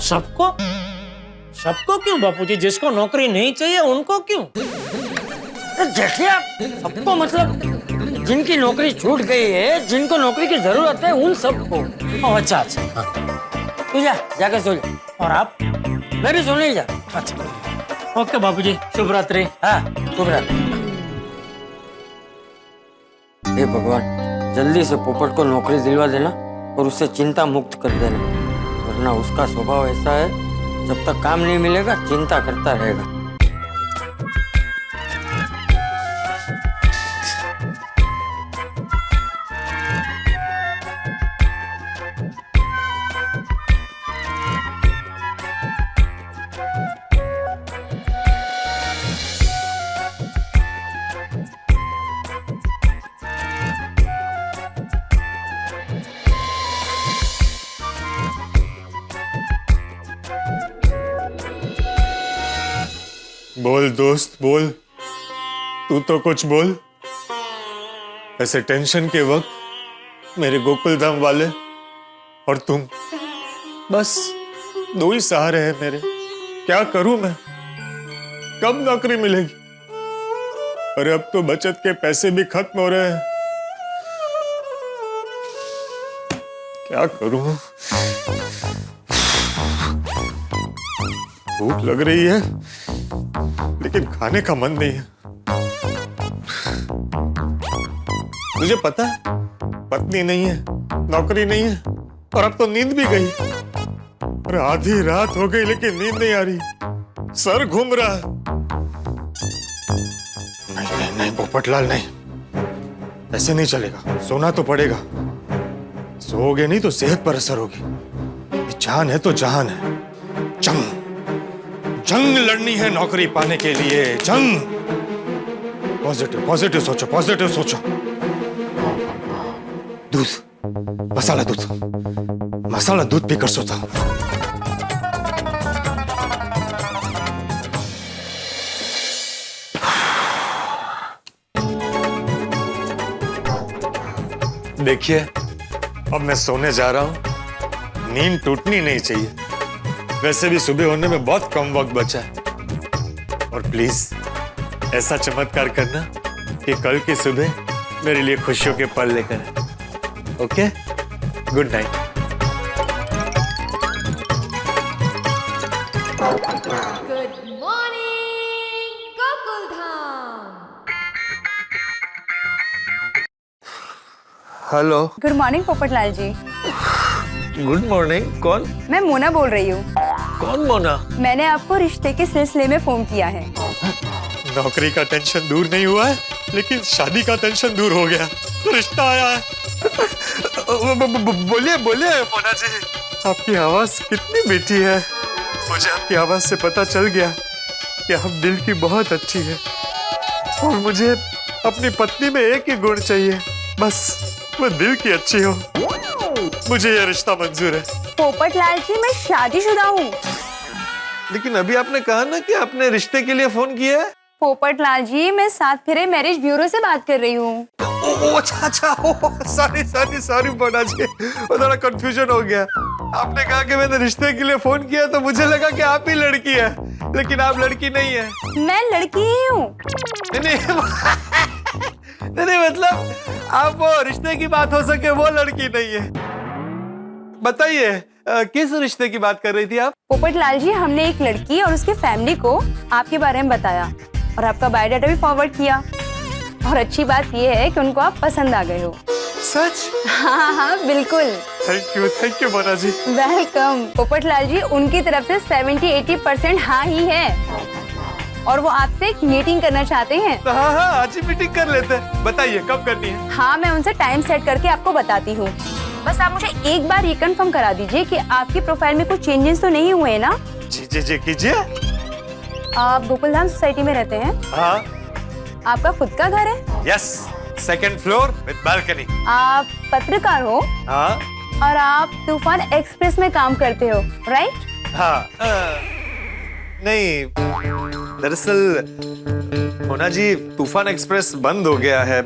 सबको क्यों बापूजी? जिसको नौकरी नहीं चाहिए उनको क्यों? जेठिया, सबको मतलब जिनकी नौकरी छूट गई है, जिनको नौकरी की जरूरत है, उन सबको। अच्छा। तू जाके सो जा। और आप? मैं भी सोने ही जा। अच्छा ओके बापूजी, शुभ रात्रि। हाँ शुभ रात्रि। हे भगवान, जल्दी से पोपट को नौकरी दिलवा देना और उसे चिंता मुक्त कर देना, वरना उसका स्वभाव ऐसा है, जब तक काम नहीं मिलेगा चिंता करता रहेगा। बोल दोस्त बोल, तू तो कुछ बोल। ऐसे टेंशन के वक्त मेरे गोकुल धाम वाले और तुम, बस 2 ही सहारे हैं मेरे। क्या करूं मैं? कब नौकरी मिलेगी? अरे अब तो बचत के पैसे भी खत्म हो रहे हैं। क्या करूं? भूख लग रही है लेकिन खाने का मन नहीं है। मुझे पता है पत्नी नहीं है, नौकरी नहीं है, और अब तो नींद भी गई। और आधी रात हो गई लेकिन नींद नहीं आ रही, सर घूम रहा है। नहीं नहीं नहीं पोपटलाल, नहीं, ऐसे नहीं चलेगा। सोना तो पड़ेगा, सोओगे नहीं तो सेहत पर असर होगी। ये जान है तो जहान है। जंग लड़नी है नौकरी पाने के लिए, जंग। पॉजिटिव पॉजिटिव सोचो, पॉजिटिव सोचो। दूध, मसाला दूध, मसाला दूध पीकर सोता हूं। देखिए, अब मैं सोने जा रहा हूं। नींद टूटनी नहीं चाहिए। वैसे भी सुबह होने में बहुत कम वक्त बचा है। और प्लीज ऐसा चमत्कार करना कि कल की सुबह मेरे लिए खुशियों के पल लेकर आए। Okay, good night. Good morning Gokuldham. Hello. Good morning Popatlal ji. Good morning. कौन? मैं मोना बोल रही हूँ। कौन मोना? मैंने आपको रिश्ते के सिलसिले में फोन किया है। नौकरी का टेंशन दूर नहीं हुआ है, लेकिन शादी का टेंशन दूर हो गया। तो रिश्ता आया है। बोलिए बोलिए मोना जी, आपकी आवाज कितनी मीठी है। मुझे आपकी आवाज से पता चल गया कि आप दिल की बहुत अच्छी है। और मुझे अपनी पत्नी में एक ही गुण चाहिए, बस वो दिल की अच्छी हो। मुझे यह रिश्ता मंजूर है। पोपटलाल जी, मैं शादीशुदा हूँ। लेकिन अभी आपने कहा ना कि आपने रिश्ते के लिए फोन किया है। पोपटलाल जी, मैं सात फेरे मैरिज ब्यूरो से बात कर रही हूँ। अच्छा, सॉरी मोना जी, वो थोड़ा कंफ्यूजन हो गया। आपने कहा कि मैंने रिश्ते के लिए फोन किया तो मुझे लगा कि आप ही लड़की है, लेकिन आप लड़की नहीं है। मैं लड़की ही हूँ। नहीं, मतलब आप वो रिश्ते की बात हो सके वो लड़की नहीं है। बताइए किस रिश्ते की बात कर रही थी आप? पोपटलाल जी, हमने एक लड़की और उसके फैमिली को आपके बारे में बताया और आपका बायोडाटा भी फॉरवर्ड किया। और अच्छी बात यह है कि उनको आप पसंद आ गए हो। सच? हाँ, बिल्कुल। Thank you Mona ji. Welcome. Popatlal ji, उनकी तरफ से 70-80% हाँ ही है और वो आपसे एक मीटिंग करना चाहते हैं। तो हाँ, आज ही मीटिंग कर लेते हैं। बताइए कब करनी है? हाँ, मैं उनसे टाइम सेट करके आपको बताती हूँ। बस आप मुझे एक बार ये कंफर्म करा दीजिए कि आपकी प्रोफाइल में कुछ चेंजेस तो नहीं हुए ना? जी कीजिए। आप गोकुलधाम सोसाइटी में रहते हैं? हाँ। आपका खुद का घर है? Yes, second floor with balcony. आप पत्रकार हो? हाँ। और आप तूफान एक्सप्रेस में काम करते हो, राइट? हाँ। नहीं, दरअसल मोना जी, तूफान एक्सप्रेस बंद हो गया है।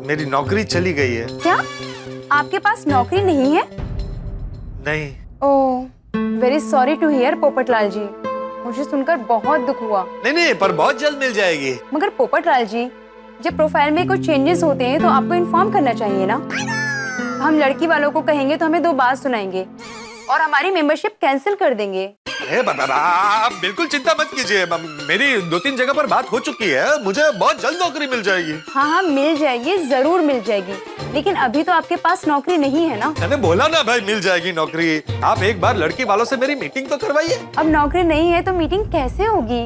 मेरी नौकरी चली गई है। क्या आपके पास नौकरी नहीं है? नहीं। Oh, very sorry to hear Popatlal ji. मुझे सुनकर बहुत दुख हुआ। नहीं, पर बहुत जल्द मिल जाएगी। मगर पोपटलाल जी, जब प्रोफाइल में कुछ चेंजेस होते हैं तो आपको इन्फॉर्म करना चाहिए ना। हम लड़की वालों को कहेंगे तो हमें 2 बात सुनाएंगे और हमारी मेंबरशिप कैंसिल कर देंगे। अरे बाबा, आप बिल्कुल चिंता मत कीजिए। मेरी 2-3 जगह पर बात हो चुकी है। मुझे बहुत जल्द नौकरी मिल जाएगी। हाँ, मिल जाएगी, जरूर मिल जाएगी। लेकिन अभी तो आपके पास नौकरी नहीं है ना। मैंने बोला ना भाई, मिल जाएगी नौकरी। आप एक बार लड़की वालों से मेरी मीटिंग तो करवाइए। अब नौकरी नहीं है तो मीटिंग कैसे होगी?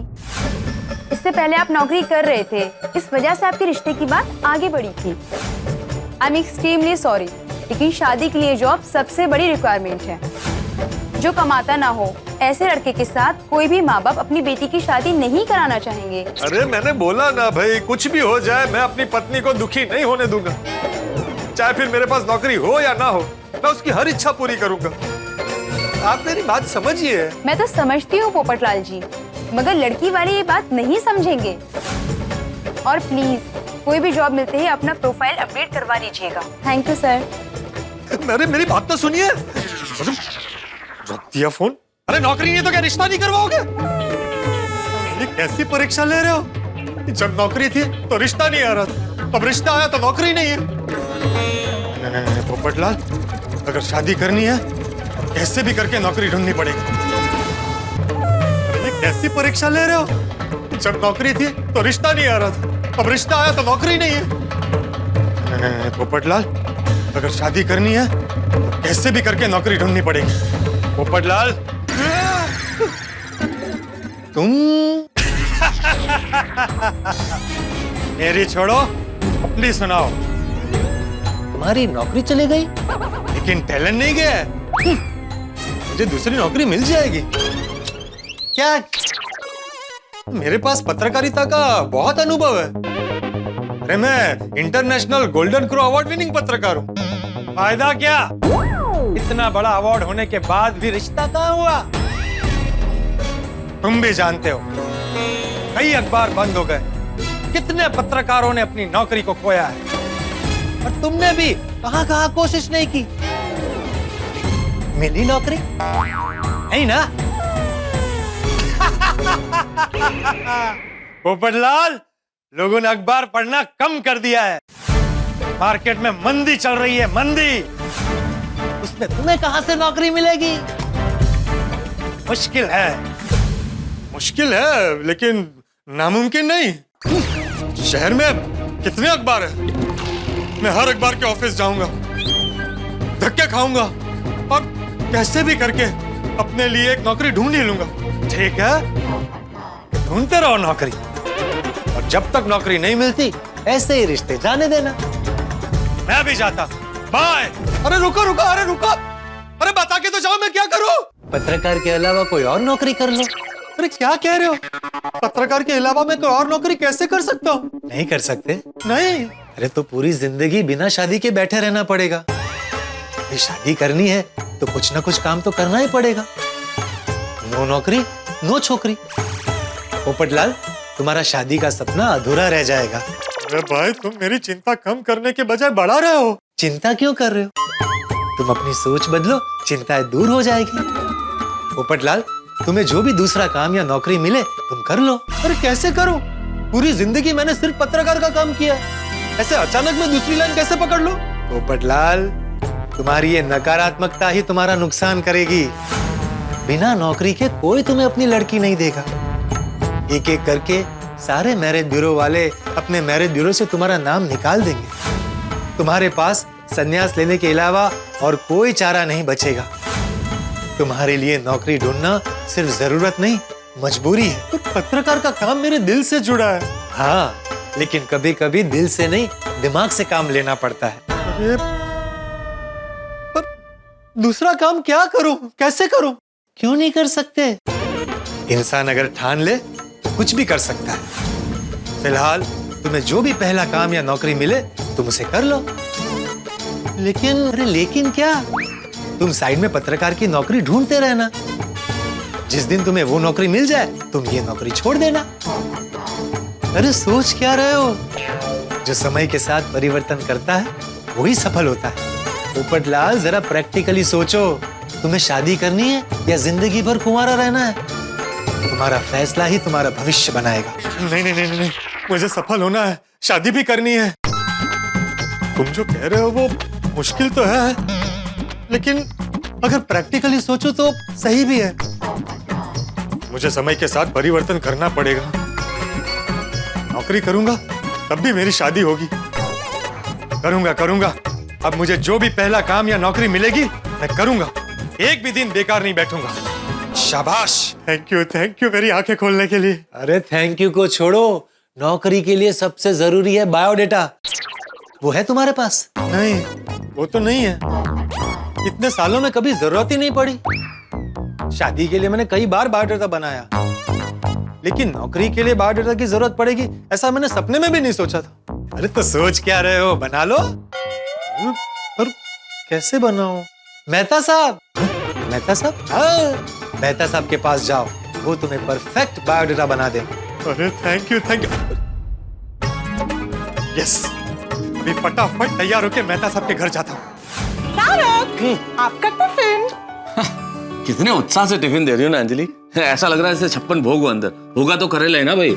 इससे पहले आप नौकरी कर रहे थे, इस वजह से आपके रिश्ते की बात आगे बढ़ी थी। आई एम एक्सट्रीमली सॉरी, लेकिन शादी के लिए जॉब सबसे बड़ी रिक्वायरमेंट है। जो कमाता ना हो, ऐसे लड़के के साथ कोई भी माँ बाप अपनी बेटी की शादी नहीं कराना चाहेंगे। अरे मैंने बोला ना भाई, कुछ भी हो जाए मैं अपनी पत्नी को दुखी नहीं होने दूंगा। चाहे फिर मेरे पास नौकरी हो या ना हो, मैं उसकी हर इच्छा पूरी करूंगा। आप मेरी बात समझिए। मैं तो समझती हूँ पोपटलाल जी, मगर लड़की वाले ये बात नहीं समझेंगे। और प्लीज कोई भी जॉब मिलते ही अपना प्रोफाइल अपडेट करवा लीजिएगा। Thank you sir. मेरी बात तो सुनिए। रख दिया फोन। अरे नौकरी नहीं तो क्या रिश्ता नहीं करवाओगे? ये कैसी परीक्षा ले रहे हो? जब नौकरी थी तो रिश्ता नहीं आ रहा था, अब रिश्ता आया तो नौकरी नहीं है। नहीं, पोपटलाल, अगर शादी करनी है तो कैसे भी करके नौकरी ढूंढनी पड़ेगी। ये कैसी परीक्षा ले रहे हो? जब नौकरी थी तो रिश्ता नहीं आ रहा था, अब रिश्ता आया तो नौकरी नहीं है। नहीं, पोपटलाल, अगर शादी करनी है तो कैसे भी करके नौकरी ढूंढनी पड़ेगी। पोपटलाल, तुम मेरी छोड़ो, अपनी सुनाओ। तुम्हारी नौकरी चली गई? लेकिन टैलेंट नहीं गया है। मुझे दूसरी नौकरी मिल जाएगी। क्या? मेरे पास पत्रकारिता का बहुत अनुभव है। अरे मैं international golden crow award winning पत्रकार हूँ। फायदा क्या? इतना बड़ा अवार्ड होने के बाद भी रिश्ता कहाँ हुआ? तुम भी जानते हो, कई अखबार बंद हो गए, कितने पत्रकारों ने अपनी नौकरी को खोया है। और तुमने भी कहाँ कोशिश नहीं की। मिली नौकरी? नहीं ना? पोपटलाल, लोगों ने अखबार पढ़ना कम कर दिया है। मार्केट में मंदी चल रही है, मंदी। उसमें तुम्हें कहां से नौकरी मिलेगी? मुश्किल है, लेकिन नामुमकिन नहीं। शहर में कितने अखबार हैं? मैं हर अखबार के ऑफिस जाऊंगा, धक्के खाऊंगा और कैसे भी करके अपने लिए एक नौकरी ढूंढ ही लूंगा। ठीक है, ढूंढते रहो नौकरी, और जब तक नौकरी नहीं मिलती ऐसे ही रिश्ते जाने देना। मैं भी जाता। बाय। अरे रुको, अरे बता के तो जाओ, मैं क्या करूं? पत्रकार के अलावा कोई और नौकरी कर लो। अरे क्या कह रहे हो? पत्रकार के अलावा मैं कोई और नौकरी कैसे कर सकता हूँ? नहीं कर सकते? नहीं। अरे तो पूरी जिंदगी बिना शादी के बैठे रहना पड़ेगा। ये शादी करनी है तो कुछ ना कुछ काम तो करना ही पड़ेगा। नो नौकरी, नो छोकरी। पोपटलाल, तुम्हारा शादी का सपना अधूरा रह जाएगा। अरे भाई, तुम मेरी चिंता कम करने के बजाय बढ़ा रहे हो। चिंता क्यों कर रहे हो? तुम अपनी सोच बदलो, चिंताएं दूर हो जाएगी। पोपटलाल, तुम्हें जो भी दूसरा काम या नौकरी मिले तुम कर लो। अरे कैसे करूं? पूरी जिंदगी मैंने सिर्फ पत्रकार का काम किया, ऐसे अचानक मैं दूसरी लाइन कैसे पकड़ लूं? पोपटलाल, तुम्हारी ये नकारात्मकता ही तुम्हारा नुकसान करेगी। बिना नौकरी के कोई तुम्हें अपनी लड़की नहीं देगा। एक एक करके सारे मैरिज ब्यूरो वाले अपने मैरिज ब्यूरो से तुम्हारा नाम निकाल देंगे। तुम्हारे पास संन्यास लेने के अलावा और कोई चारा नहीं बचेगा। तुम्हारे लिए नौकरी ढूंढना सिर्फ जरूरत नहीं, मजबूरी है। तो पत्रकार का काम मेरे दिल से जुड़ा है। हाँ, लेकिन कभी कभी दिल से नहीं, दिमाग से काम लेना पड़ता है। पर दूसरा काम क्या करूं? कैसे करूं? क्यों नहीं कर सकते? इंसान अगर ठान ले तो कुछ भी कर सकता है। फिलहाल तुम्हें जो भी पहला काम या नौकरी मिले तुम उसे कर लो। लेकिन अरे लेकिन क्या? तुम साइड में पत्रकार की नौकरी ढूंढते रहना। जिस दिन तुम्हें वो नौकरी मिल जाए तुम ये नौकरी छोड़ देना। अरे सोच क्या रहे हो? जो समय के साथ परिवर्तन करता है वही सफल होता है। पोपटलाल, जरा प्रैक्टिकली सोचो, तुम्हें शादी करनी है या जिंदगी भर कुंवारा रहना है? तुम्हारा फैसला ही तुम्हारा भविष्य बनाएगा। नहीं, मुझे सफल होना है, शादी भी करनी है। तुम जो कह रहे हो वो मुश्किल तो है, लेकिन अगर प्रैक्टिकली सोचो तो सही भी है। मुझे समय के साथ परिवर्तन करना पड़ेगा। नौकरी करूंगा तब भी मेरी शादी होगी। करूंगा। अब मुझे जो भी पहला काम या नौकरी मिलेगी मैं करूंगा। एक भी दिन बेकार नहीं बैठूंगा। शाबाश। थैंक यू मेरी आंखें खोलने के लिए। अरे थैंक यू को छोड़ो, नौकरी के लिए सबसे जरूरी है बायोडेटा। वो है तुम्हारे पास? नहीं, वो तो नहीं है। इतने सालों में कभी जरूरत ही नहीं पड़ी। शादी के लिए मैंने कई बार बायोडेटा बनाया, लेकिन नौकरी के लिए बायोडेटा की जरूरत पड़ेगी ऐसा मैंने सपने में भी नहीं सोचा था। अरे तो सोच क्या रहे हो? बना लो। पर कैसे बनाऊं? मेहता साहब? हाँ, मेहता साहब के पास जाओ, वो तुम्हें परफेक्ट बायोडेटा बना दे। अरे थैंक यू। यस, अभी फटाफट तैयार होके मेहता साहब के घर जाता हूँ। आपका टिफिन। कितने उत्साह से टिफिन दे रही हो ना अंजलि, ऐसा लग रहा है जैसे 56 भोग हो अंदर। होगा तो करे लेना भाई,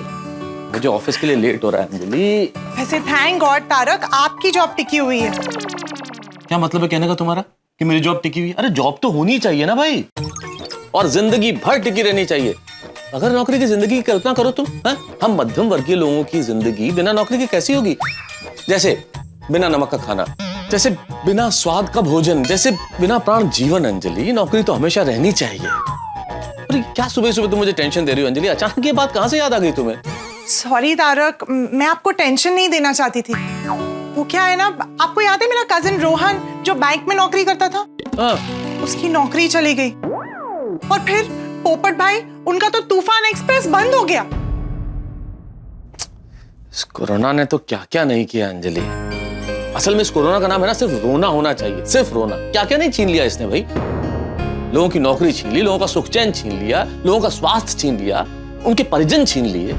मुझे ऑफिस के लिए लेट हो रहा है अंजलि। वैसे थैंक गॉड तारक, आपकी जॉब टिकी हुई है। क्या मतलब है कहने का तुम्हारा कि मेरी जॉब टिकी हुई? अरे जॉब तो होनी चाहिए ना भाई, और जिंदगी भर टिकी रहनी चाहिए। अगर नौकरी की जिंदगी की कल्पना करो तुम, हम मध्यम वर्गीय लोगों की जिंदगी बिना नौकरी के कैसी होगी? जैसे बिना नमक का खाना, जैसे बिना स्वाद का भोजन, जैसे बिना प्राण जीवन। अंजलि, नौकरी तो हमेशा रहनी चाहिए। अरे क्या सुबह सुबह तुम मुझे टेंशन दे रही हो अंजलि? अचानक ये बात कहाँ से याद आ गई तुम्हें? सॉरी तारक, मैं आपको टेंशन नहीं देना चाहती थी। वो क्या है ना, आपको याद है मेरा कजिन रोहन जो बैंक में नौकरी करता था? उसकी नौकरी चली गई। और फिर पोपट भाई, उनका तो तूफान एक्सप्रेस बंद हो गया। इस कोरोना ने तो क्या क्या नहीं किया अंजलि। असल में इस कोरोना का नाम है ना सिर्फ रोना होना चाहिए, सिर्फ रोना। क्या क्या नहीं छीन लिया इसने भाई। लोगों की नौकरी छीन ली, लोगों का सुख चैन छीन लिया, लोगों का स्वास्थ्य छीन लिया, उनके परिजन छीन लिए।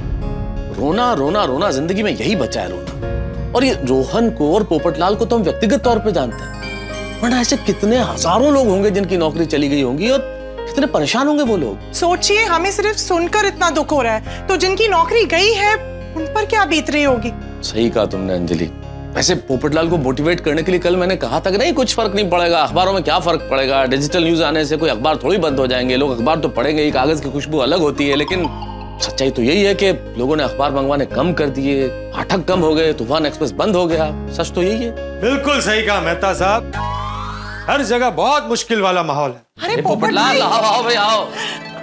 रोना रोना रोना, जिंदगी में यही बचा है, रोना। और ये रोहन को और पोपटलाल को तो हम व्यक्तिगत तौर पे जानते हैं, वरना ऐसे कितने हजारों लोग होंगे जिनकी नौकरी चली गई होंगी और कितने परेशान होंगे वो लोग। सोचिए, हमें सिर्फ सुनकर इतना दुख हो रहा है, तो जिनकी नौकरी गई है उन पर क्या बीत रही होगी। सही कहा तुमने अंजलि। वैसे पोपटलाल को मोटिवेट करने के लिए कल मैंने कहा था कि नहीं कुछ फर्क नहीं पड़ेगा, अखबारों में क्या फर्क पड़ेगा, डिजिटल न्यूज आने से कोई अखबार थोड़ी बंद हो जाएंगे, लोग अखबार तो पढ़ेंगे ही, कागज की खुशबू अलग होती है। लेकिन सच्चाई तो यही है कि लोगों ने अखबार मंगवाने कम कर दिए, पाठक कम हो गए, तूफान एक्सप्रेस बंद हो गया। सच तो यही है। बिल्कुल सही कहा मेहता साहब, हर जगह बहुत मुश्किल वाला माहौल है। अरे पोपटलाल, आओ भाई आओ।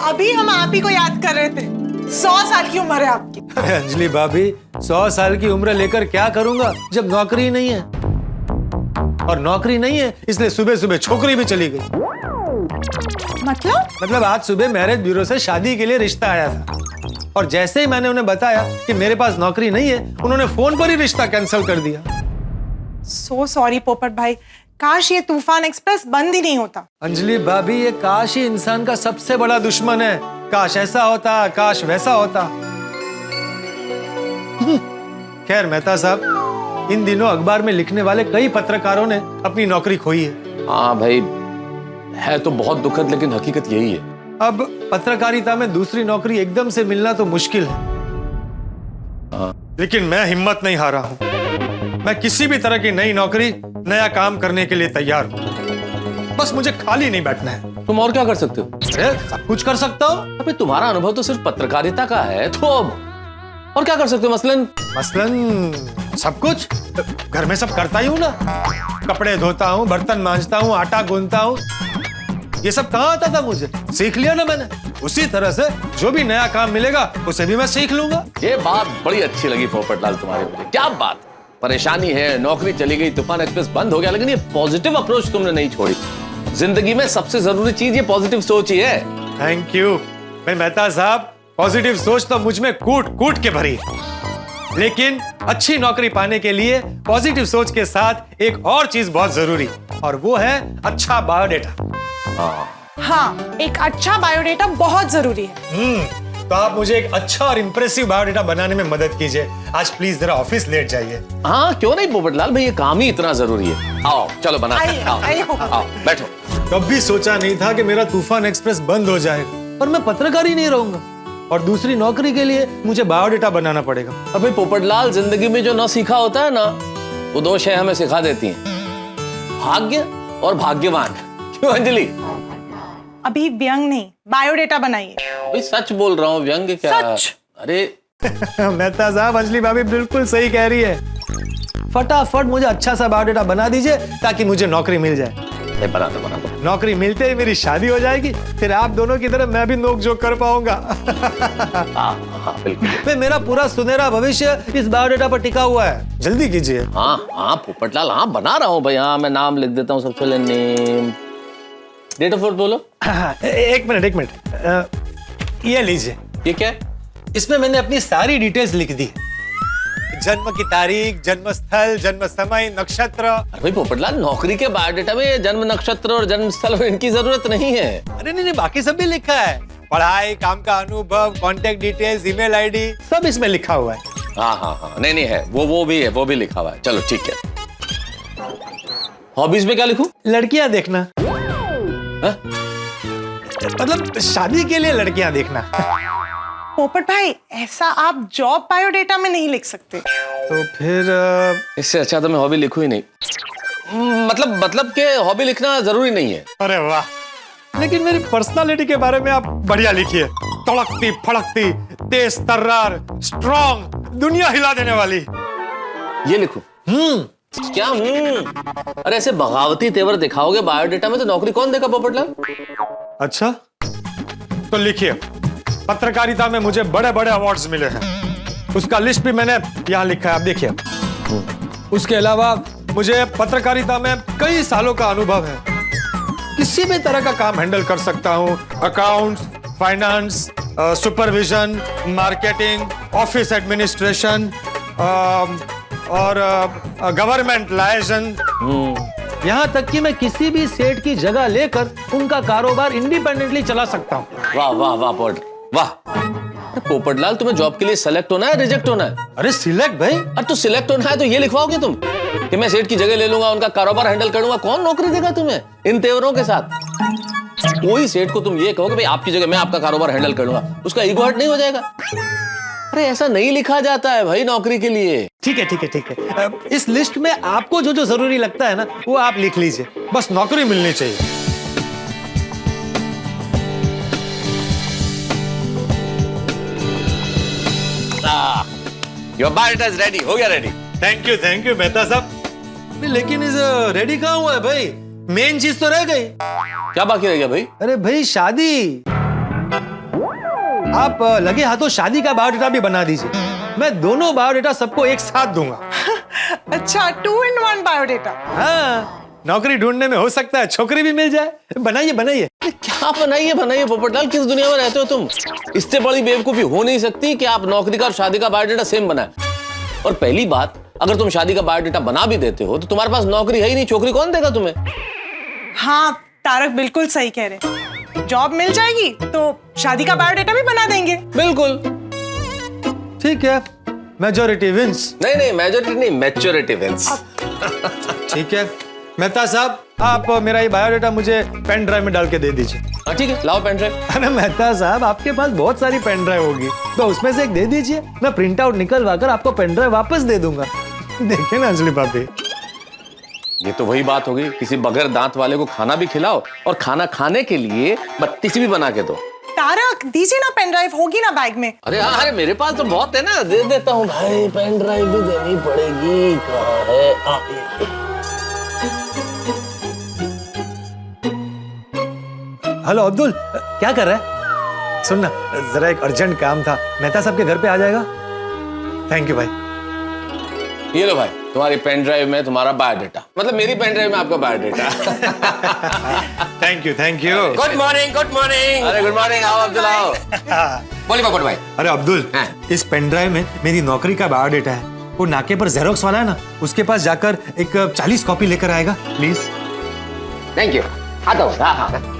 अभी हम आप ही को याद कर रहे थे। 100 साल की उम्र है आपकी। अरे अंजलि भाभी, 100 साल की उम्र लेकर क्या करूंगा जब नौकरी नहीं है? और नौकरी नहीं है इसलिए सुबह सुबह छोकरी भी चली गई। मतलब आज सुबह मैरिज ब्यूरो से शादी के लिए रिश्ता आया था, और जैसे ही मैंने उन्हें बताया कि मेरे पास नौकरी नहीं है, उन्होंने फोन पर ही रिश्ता कैंसिल कर दिया। सो सॉरी पोपट भाई, काश ये तूफान एक्सप्रेस बंद ही नहीं होता। अंजलि भाभी, ये काश ही इंसान का सबसे बड़ा दुश्मन है। काश ऐसा होता, काश वैसा होता। खैर मेहता साहब, इन दिनों अखबार में लिखने वाले कई पत्रकारों ने अपनी नौकरी खोई है। हाँ भाई, है तो बहुत दुखद, लेकिन हकीकत यही है। अब पत्रकारिता में दूसरी नौकरी एकदम से मिलना तो मुश्किल है। लेकिन मैं हिम्मत नहीं हारा हूं। मैं किसी भी तरह की नई नौकरी, नया काम करने के लिए तैयार हूं। बस मुझे खाली नहीं बैठना है। तुम और क्या कर सकते हो? अरे सब कुछ कर सकता हूँ। अबे तुम्हारा अनुभव तो सिर्फ पत्रकारिता का है, तो और क्या कर सकते हो? मसलन सब कुछ घर में सब करता ही हूँ ना। कपड़े धोता हूँ, बर्तन मांजता हूँ, आटा गूंथता हूँ। ये सब कहाँ आता था मुझे? सीख लिया ना मैंने। उसी तरह से जो भी नया काम मिलेगा उसे भी मैं सीख लूंगा। ये बात बड़ी अच्छी लगी पोपटलाल तुम्हारे मुझे। क्या बात, परेशानी है, नौकरी चली गई, तूफान एक्सप्रेस बंद हो गया, लेकिन ये पॉजिटिव अप्रोच तुमने नहीं छोड़ी। जिंदगी में सबसे जरूरी चीज ये पॉजिटिव सोच ही है। Thank you. मैं मेहता साहब, पॉजिटिव सोच तो मुझ में कूट कूट के भरी है, लेकिन अच्छी नौकरी पाने के लिए पॉजिटिव सोच के साथ एक और चीज बहुत जरूरी, और वो है अच्छा बायोडेटा। हाँ, एक अच्छा बायोडेटा बहुत जरूरी है। तो आप मुझे एक अच्छा और इम्प्रेसिव बायोडेटा बनाने में मदद कीजिए। आज प्लीज जरा ऑफिस लेट जाइए। हाँ क्यों नहीं पोपटलाल भाई, ये काम ही इतना जरूरी है। आओ चलो बनाते हैं। आओ बैठो। कभी सोचा नहीं था कि मेरा तूफान एक्सप्रेस बंद हो जाएगा और मैं पत्रकार ही नहीं रहूंगा, और दूसरी नौकरी के लिए मुझे बायोडेटा बनाना पड़ेगा। अबे पोपटलाल, जिंदगी में जो ना सीखा होता है ना, वो दो शय हमें सिखा देती हैं, भाग्य और भाग्यवान। क्यों अंजलि? अभी व्यंग नहीं, बायोडेटा बनाइए। अभी सच बोल रहा हूँ, व्यंग क्या? सच। अरे मेहता साहब, अंजलि भाभी बिल्कुल सही कह रही है। फटाफट मुझे अच्छा सा बायोडेटा बना दीजिए ताकि मुझे नौकरी मिल जाए। बना दो। नौकरी मिलते ही मेरी शादी हो जाएगी, फिर आप दोनों की तरह मैं भी नोक-झोंक कर पाऊंगा। हाँ बिल्कुल। मेरा पूरा सुनहरा भविष्य इस बायोडेटा पर टिका हुआ है। जल्दी कीजिए। हाँ पोपटलाल, हाँ बना रहा हूँ भाई। हाँ मैं नाम लिख देता हूँ। सबसे पहले नेम, डेट ऑफ बर्थ बोलो। एक मिनट। ये लीजिए। ये क्या है? इसमें मैंने अपनी सारी डिटेल्स लिख दी। जन्म की तारीख, जन्म स्थल, जन्म समय, नक्षत्र। अरे भाई पोपटलाल, नौकरी के बायोडेटा में जन्म नक्षत्र और जन्म स्थल इनकी जरूरत नहीं है। अरे नहीं, बाकी सब भी लिखा है। पढ़ाई, काम का अनुभव, कॉन्टेक्ट डिटेल्स, ईमेल आईडी, सब इसमें लिखा हुआ है। हाँ नहीं है, वो भी है, वो भी लिखा हुआ है। चलो ठीक है। हॉबीज में क्या लिखूं? लड़कियां देखना। मतलब शादी के लिए लड़कियां देखना। पोपट भाई, ऐसा आप जॉब बायोडेटा में नहीं लिख सकते। तो फिर इससे अच्छा तो मैं हॉबी लिखूं ही नहीं। मतलब के हॉबी लिखना जरूरी नहीं है। अरे वाह, लेकिन मेरी पर्सनालिटी के बारे में आप बढ़िया लिखिए। तड़कती फड़कती, तेज तर्रार, स्ट्रॉन्ग, दुनिया हिला देने वाली। ये लिखूं? क्या अरे ऐसे बगावती तेवर दिखाओगे बायोडेटा में तो नौकरी कौन देगा पोपटलाल? अच्छा, तो लिखिए, पत्रकारिता में मुझे बड़े बड़े अवार्ड्स मिले हैं, उसका लिस्ट भी मैंने यहाँ लिखा है, आप देखिए। उसके अलावा मुझे पत्रकारिता में कई सालों का अनुभव है, किसी भी तरह का काम हैंडल कर सकता हूँ, accounts, finance, supervision, marketing, office administration और गवर्नमेंट लाइसेंस। यहाँ तक कि मैं किसी भी सेठ की जगह लेकर उनका कारोबार इंडिपेंडेंटली चला सकता हूँ। वाह वाह वाह पोपट, वाह। पोपटलाल, तुम्हें जॉब के लिए सेलेक्ट होना है, रिजेक्ट होना है? अरे सिलेक्ट भाई। अरे तो सिलेक्ट होना है तो ये लिखवाओगे तुम कि मैं सेठ की जगह ले लूंगा, उनका कारोबार हैंडल करूंगा? कौन नौकरी देगा तुम्हें इन तेवरों के साथ? कोई सेठ को तुम ये कहोगे भाई आपकी जगह मैं आपका कारोबार हैंडल करूंगा, उसका ईगो हर्ट नहीं हो जाएगा? अरे ऐसा नहीं लिखा जाता है भाई नौकरी के लिए। ठीक है ठीक है ठीक है, इस लिस्ट में आपको जो जो जरूरी लगता है ना वो आप लिख लीजिए, बस नौकरी मिलनी चाहिए। योर बायोडाटा इज रेडी, हो गया रेडी। थैंक यू मेहता साहब। लेकिन इस रेडी कहाँ हुआ है भाई? मेन चीज तो रह गई। क्या बाकी रह गया भाई? अरे भाई शादी। आप लगे हाथों शादी का बायोडाटा भी बना दीजिए, मैं दोनों बायोडाटा सबको एक साथ दूंगा। अच्छा, 2 in 1 बायोडेटा। हाँ, नौकरी ढूंढने में हो सकता है छोकरी भी मिल जाए। बनाइए बनाइए। क्या बनाइए पोपटलाल, किस दुनिया में रहते हो तुम? इससे बड़ी बेवकूफी हो नहीं सकती कि आप नौकरी का और शादी का बायोडाटा सेम बनाए। और पहली बात, अगर तुम शादी का बायोडाटा बना भी देते हो तो तुम्हारे पास नौकरी है ही नहीं, छोकरी कौन देगा तुम्हें? हाँ तारक बिल्कुल सही कह रहे, जॉब मिल जाएगी तो शादी का बायोडाटा भी बना देंगे। बिल्कुल ठीक है, मेजॉरिटी विंस। नहीं मेजॉरिटी नहीं, मैच्योरिटी विंस। ठीक है मेहता साहब, आप मेरा ये बायोडाटा मुझे पेन ड्राइव में डाल के दे दीजिए। हाँ ठीक है, लाओ पेन ड्राइव। अरे मेहता साहब, आपके पास बहुत सारी पेन ड्राइव होगी, तो उसमें से एक दे दीजिए, मैं प्रिंट आउट निकलवा कर आपको पेन ड्राइव वापस दे दूंगा। देखिए ना अंजलि भाभी, ये तो वही बात हो गई, किसी बगैर दांत वाले को खाना भी खिलाओ और खाना खाने के लिए बत्तीसी भी बना के दो। तारक दीजिए ना, पेन ड्राइव होगी ना बैग में। अरे हाँ, अरे मेरे पास तो बहुत है ना, दे देता हूँ भाई। पेन ड्राइव भी देनी पड़ेगी, कहाँ है? हेलो अब्दुल, क्या कर रहा है? सुन ना, जरा एक अर्जेंट काम था, मेहता साहब के घर पे आ जाएगा? थैंक यू भाई। ये लो भाई, तुम्हारी पेन ड्राइव में तुम्हारा बायोडाटा, मतलब मेरी पेन ड्राइव में आपका biodata. Thank you thank you. Good morning good morning. अरे गुड मॉर्निंग, आओ अब्दुल आओ। बोलिए पोपट भाई। अरे अब्दुल, इस पेन ड्राइव में मेरी नौकरी का बायोडाटा है, वो नाके पर जेरोक्स वाला है ना, उसके पास जाकर एक 40 कॉपी लेकर आएगा प्लीज। थैंक यू, आता हूँ। हाँ।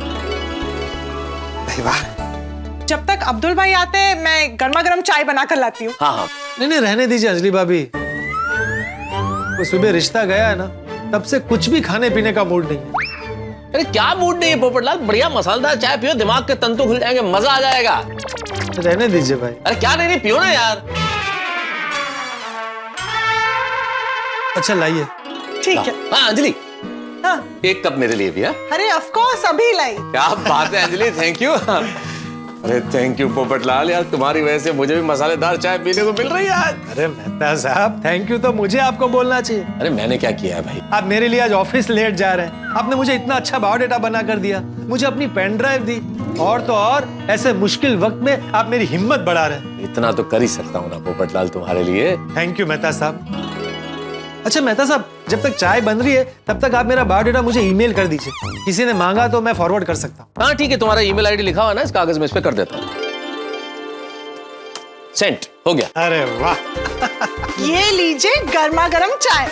वाह, जब तक अब्दुल भाई आते हैं मैं गर्मा गर्म चाय बनाकर लाती हूँ। हाँ। नहीं रहने दीजिए अंजलि भाभी, वो सुबह रिश्ता गया है ना, तब से कुछ भी खाने पीने का मूड नहीं है। अरे क्या मूड नहीं है पोपटलाल, बढ़िया मसालेदार चाय पियो, दिमाग के तंतु खुल जाएंगे, मजा आ जाएगा। रहने दीजिए भाई। अरे क्या नहीं पियो ना यार। अच्छा लाइए। ठीक है। हाँ अंजलि, हाँ। एक कप मेरे लिए भी। अरे ऑफ कोर्स, अभी लाई। क्या बात है अंजलि, थैंक यू। अरे थैंक यू पोपटलाल, यार तुम्हारी वजह से मुझे भी मसालेदार चाय पीने को मिल रही है आज। अरे मेहता साहब, थैंक यू तो मुझे आपको बोलना चाहिए। अरे मैंने क्या किया है भाई? आप मेरे लिए आज ऑफिस लेट जा रहे हैं, आपने मुझे इतना अच्छा बायोडाटा बना कर दिया, मुझे अपनी पेन ड्राइव दी, और तो और ऐसे मुश्किल वक्त में आप मेरी हिम्मत बढ़ा रहे हैं। इतना तो कर ही सकता हूँ ना पोपटलाल तुम्हारे लिए। थैंक यू मेहता साहब। अच्छा मेहता साहब, जब तक चाय बन रही है तब तक आप मेरा बायोडाटा मुझे ईमेल कर दीजिए, किसी ने मांगा तो मैं फॉरवर्ड कर सकता हूँ। हाँ ठीक है, तुम्हारा ईमेल आईडी लिखा हुआ ना इस कागज में, इस पे कर देता हूँ। सेंट हो गया। अरे वाह। ये लीजिए गर्मा गर्म चाय।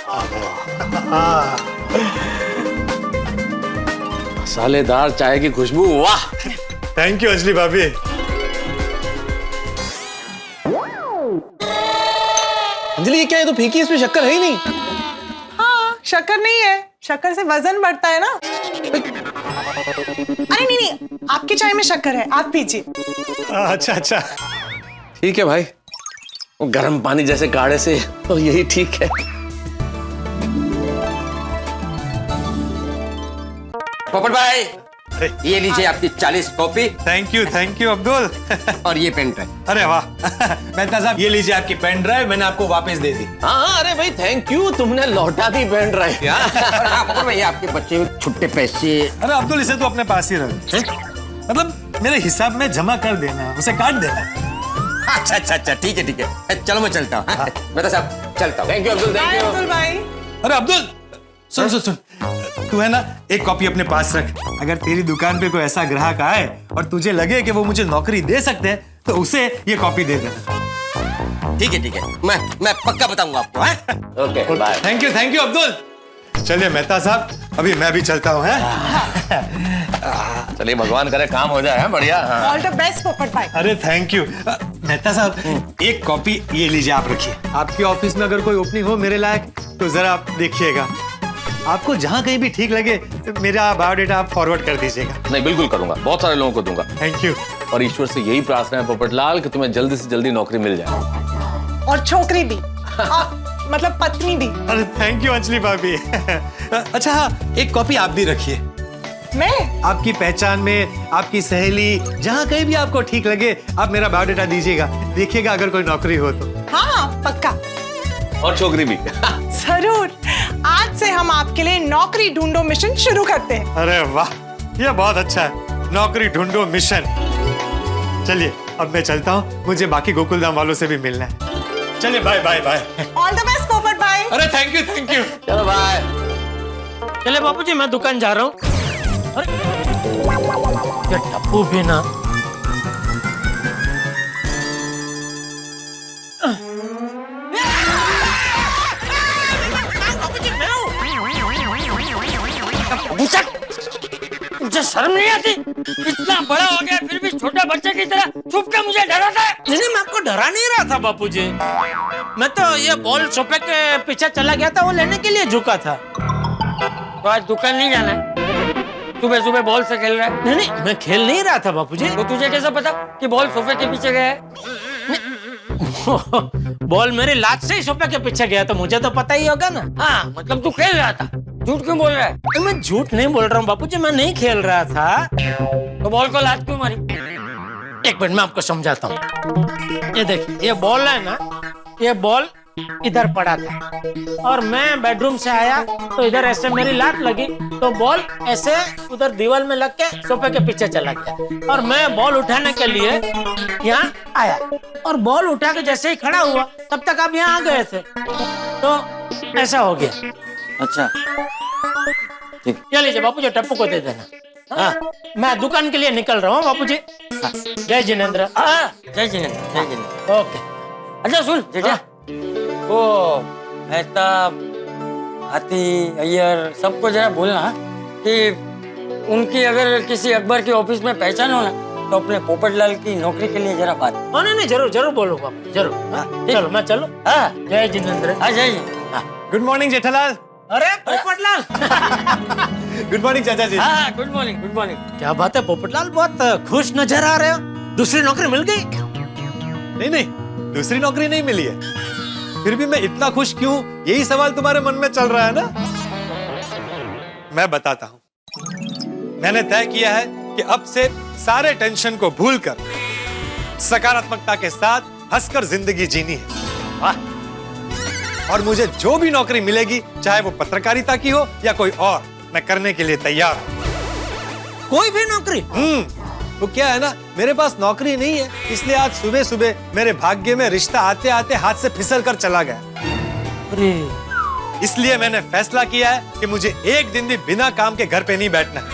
मसालेदार चाय की खुशबू, वाह। थैंक यू अंजलि भाभी। अंजलि ये क्या है, तो फीकी, इसमें शक्कर है ही नहीं। हाँ शक्कर नहीं है, शक्कर से वजन बढ़ता है ना। अरे नहीं, आपकी चाय में शक्कर है, आप पीजिए। अच्छा। ठीक है भाई, वो गर्म पानी जैसे काढ़े से तो यही ठीक है। पोपट भाई, ये लीजिए आपकी 40 कॉपी। Thank you Abdul. और ये पेन ड्राइव। अरे वाह। मेहता साहब ये लीजिए आपकी पेन ड्राइव, मैंने आपको वापस दे दी। हाँ अरे भाई थैंक यू, तुमने लौटा दी पेन ड्राइव। और ये आपके बच्चे में छुट्टे पैसे। अरे अब्दुल इसे तो अपने पास ही रख, मतलब मेरे हिसाब में जमा कर देना, उसे काट देना। अच्छा ठीक है, चलो मैं चलता हूँ। मेहता साहब चलता हूँ। Thank you Abdul, thank you Abdul भाई। अरे अब्दुल सुन, तू है ना एक कॉपी अपने पास रख। अगर तेरी दुकान पे कोई ऐसा ग्राहक आए और तुझे लगे कि वो मुझे नौकरी दे सकते हैं तो उसे ये कॉपी दे देना। ठीक है, मैं पक्का बताऊंगा आपको। Okay bye. Thank you Abdul. चलिए मेहता साहब, अभी मैं भी चलता हूँ। चलिए भगवान करे काम हो जाए। बढ़िया। ऑल द बेस्ट पोपट भाई। अरे थैंक यू। मेहता साहब एक कॉपी ये लीजिए, आप रखिए। आपके ऑफिस में अगर कोई ओपनिंग हो मेरे लायक तो जरा आप देखिएगा। आपको जहाँ कहीं भी ठीक लगे मेरा बायोडेटा आप फॉरवर्ड कर दीजिएगा। नहीं बिल्कुल करूंगा, बहुत सारे लोगों को दूंगा। Thank you. और ईश्वर से यही प्रार्थना है पोपटलाल कि तुम्हें जल्दी से जल्दी नौकरी मिल जाए। और छोकरी भी, मतलब पत्नी भी। अरे थैंक यू अंजलि भाभी। अच्छा हाँ, एक कॉपी आप भी रखिए। मैं? आपकी पहचान में आपकी सहेली, जहाँ कहीं भी आपको ठीक लगे आप मेरा बायोडेटा दीजिएगा। देखिएगा अगर कोई नौकरी हो तो। हाँ पक्का। और छोकरी भी। जरूर। आज से हम आपके लिए नौकरी ढूंढो मिशन शुरू करते हैं। अरे वाह, ये बहुत अच्छा है, नौकरी ढूंढो मिशन। चलिए अब मैं चलता हूँ, मुझे बाकी गोकुलधाम वालों से भी मिलना है। चलिए बाय। ऑल द बेस्ट पोपट भाई। अरे थैंक यू। चलो बाय। चले बापूजी मैं दुकान जा रहा हूँ। अरे ये टप्पू भी ना। मुझे शर्म नहीं आती? इतना बड़ा हो गया फिर भी छोटे बच्चे की तरह छुप के मुझे डराता है। नहीं मैं आपको डरा नहीं रहा था बापूजी। मैं तो ये बॉल सोफे के पीछे चला गया था, वो लेने के लिए झुका था। तो आज दुकान नहीं जाना है? सुबह बॉल से खेल रहा है? नहीं मैं खेल नहीं रहा था बापूजी। तो तुझे कैसे पता कि बॉल सोफे के पीछे गया है? बॉल मेरी लात से ही सोफे के पीछे गया तो मुझे तो पता ही होगा ना। हाँ मतलब तू खेल रहा था, झूठ क्यों बोल रहा है? मैं झूठ नहीं बोल रहा हूँ बापूजी, मैं नहीं खेल रहा था। तो बॉल को लात क्यों मारी? एक मिनट मैं आपको समझाता हूँ। ये देखिए ये बॉल है ना, ये बॉल इधर पड़ा था और मैं बेडरूम से आया तो इधर ऐसे मेरी लात लगी तो बॉल ऐसे उधर दीवार में लग के सोफे के पीछे चला गया और मैं बॉल उठाने के लिए यहाँ आया और बॉल उठा के जैसे ही खड़ा हुआ तब तक आप यहाँ आ गए थे तो ऐसा हो गया। अच्छा ये लीजिए बापूजी, टप्पू को दे देना। हाँ मैं दुकान के लिए निकल रहा हूँ बापूजी। हाँ, जय जिनेंद्र। जय जिनेंद्र। ओके। अच्छा सुन जेठा, वो मेहता हाथी अय्यर सबको जरा बोलना कि उनकी अगर किसी अकबर के ऑफिस में पहचान हो ना तो अपने पोपटलाल की नौकरी के लिए जरा बात। नहीं जरूर बोलूंगा जरूर। चलो मैं चलो। हाँ जय जिनेंद्र। हाँ जय। Good morning Jethalal. अरे पोपटलाल। गुड मॉर्निंग चाचा जी। हाँ गुड मॉर्निंग। क्या बात है पोपटलाल, बहुत खुश नजर आ रहे हो। दूसरी नौकरी मिल गई? नहीं दूसरी नौकरी नहीं मिली है, फिर भी मैं इतना खुश क्यों, यही सवाल तुम्हारे मन में चल रहा है ना। मैं बताता हूं। मैंने तय किया है कि अब से सारे टेंशन को भूलकर सकारात्मकता के साथ हंसकर जिंदगी जीनी है। और मुझे जो भी नौकरी मिलेगी, चाहे वो पत्रकारिता की हो या कोई और, मैं करने के लिए तैयार हूं। कोई भी नौकरी? तो क्या है ना, मेरे पास नौकरी नहीं है, इसलिए आज सुबह सुबह मेरे भाग्य में रिश्ता आते आते हाथ से फिसल कर चला गया। अरे इसलिए मैंने फैसला किया है कि मुझे एक दिन भी बिना काम के घर पे नहीं बैठना है।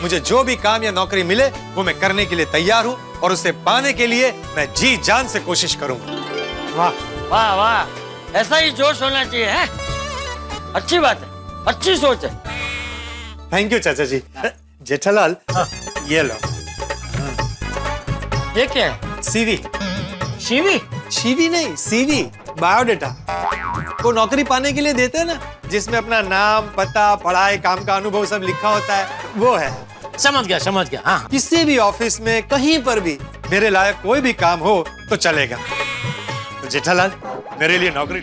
मुझे जो भी काम या नौकरी मिले वो मैं करने के लिए तैयार हूँ और उसे पाने के लिए मैं जी जान से कोशिश करूंगा। वाह वाह वाह, ऐसा ही जोश होना चाहिए है। अच्छी बात है, अच्छी सोच है। थैंक यू चाचा जी। जेठालाल ये लो। ये क्या है? सीवी। सीवी नहीं, सीवी बायोडेटा। वो नौकरी पाने के लिए देते हैं ना, जिसमें अपना नाम, पता, पढ़ाई, काम का अनुभव सब लिखा होता है, वो है। समझ गया। हाँ किसी भी ऑफिस में कहीं पर भी मेरे लायक कोई भी काम हो तो चलेगा। तो जेठालाल मेरे लिए नौकरी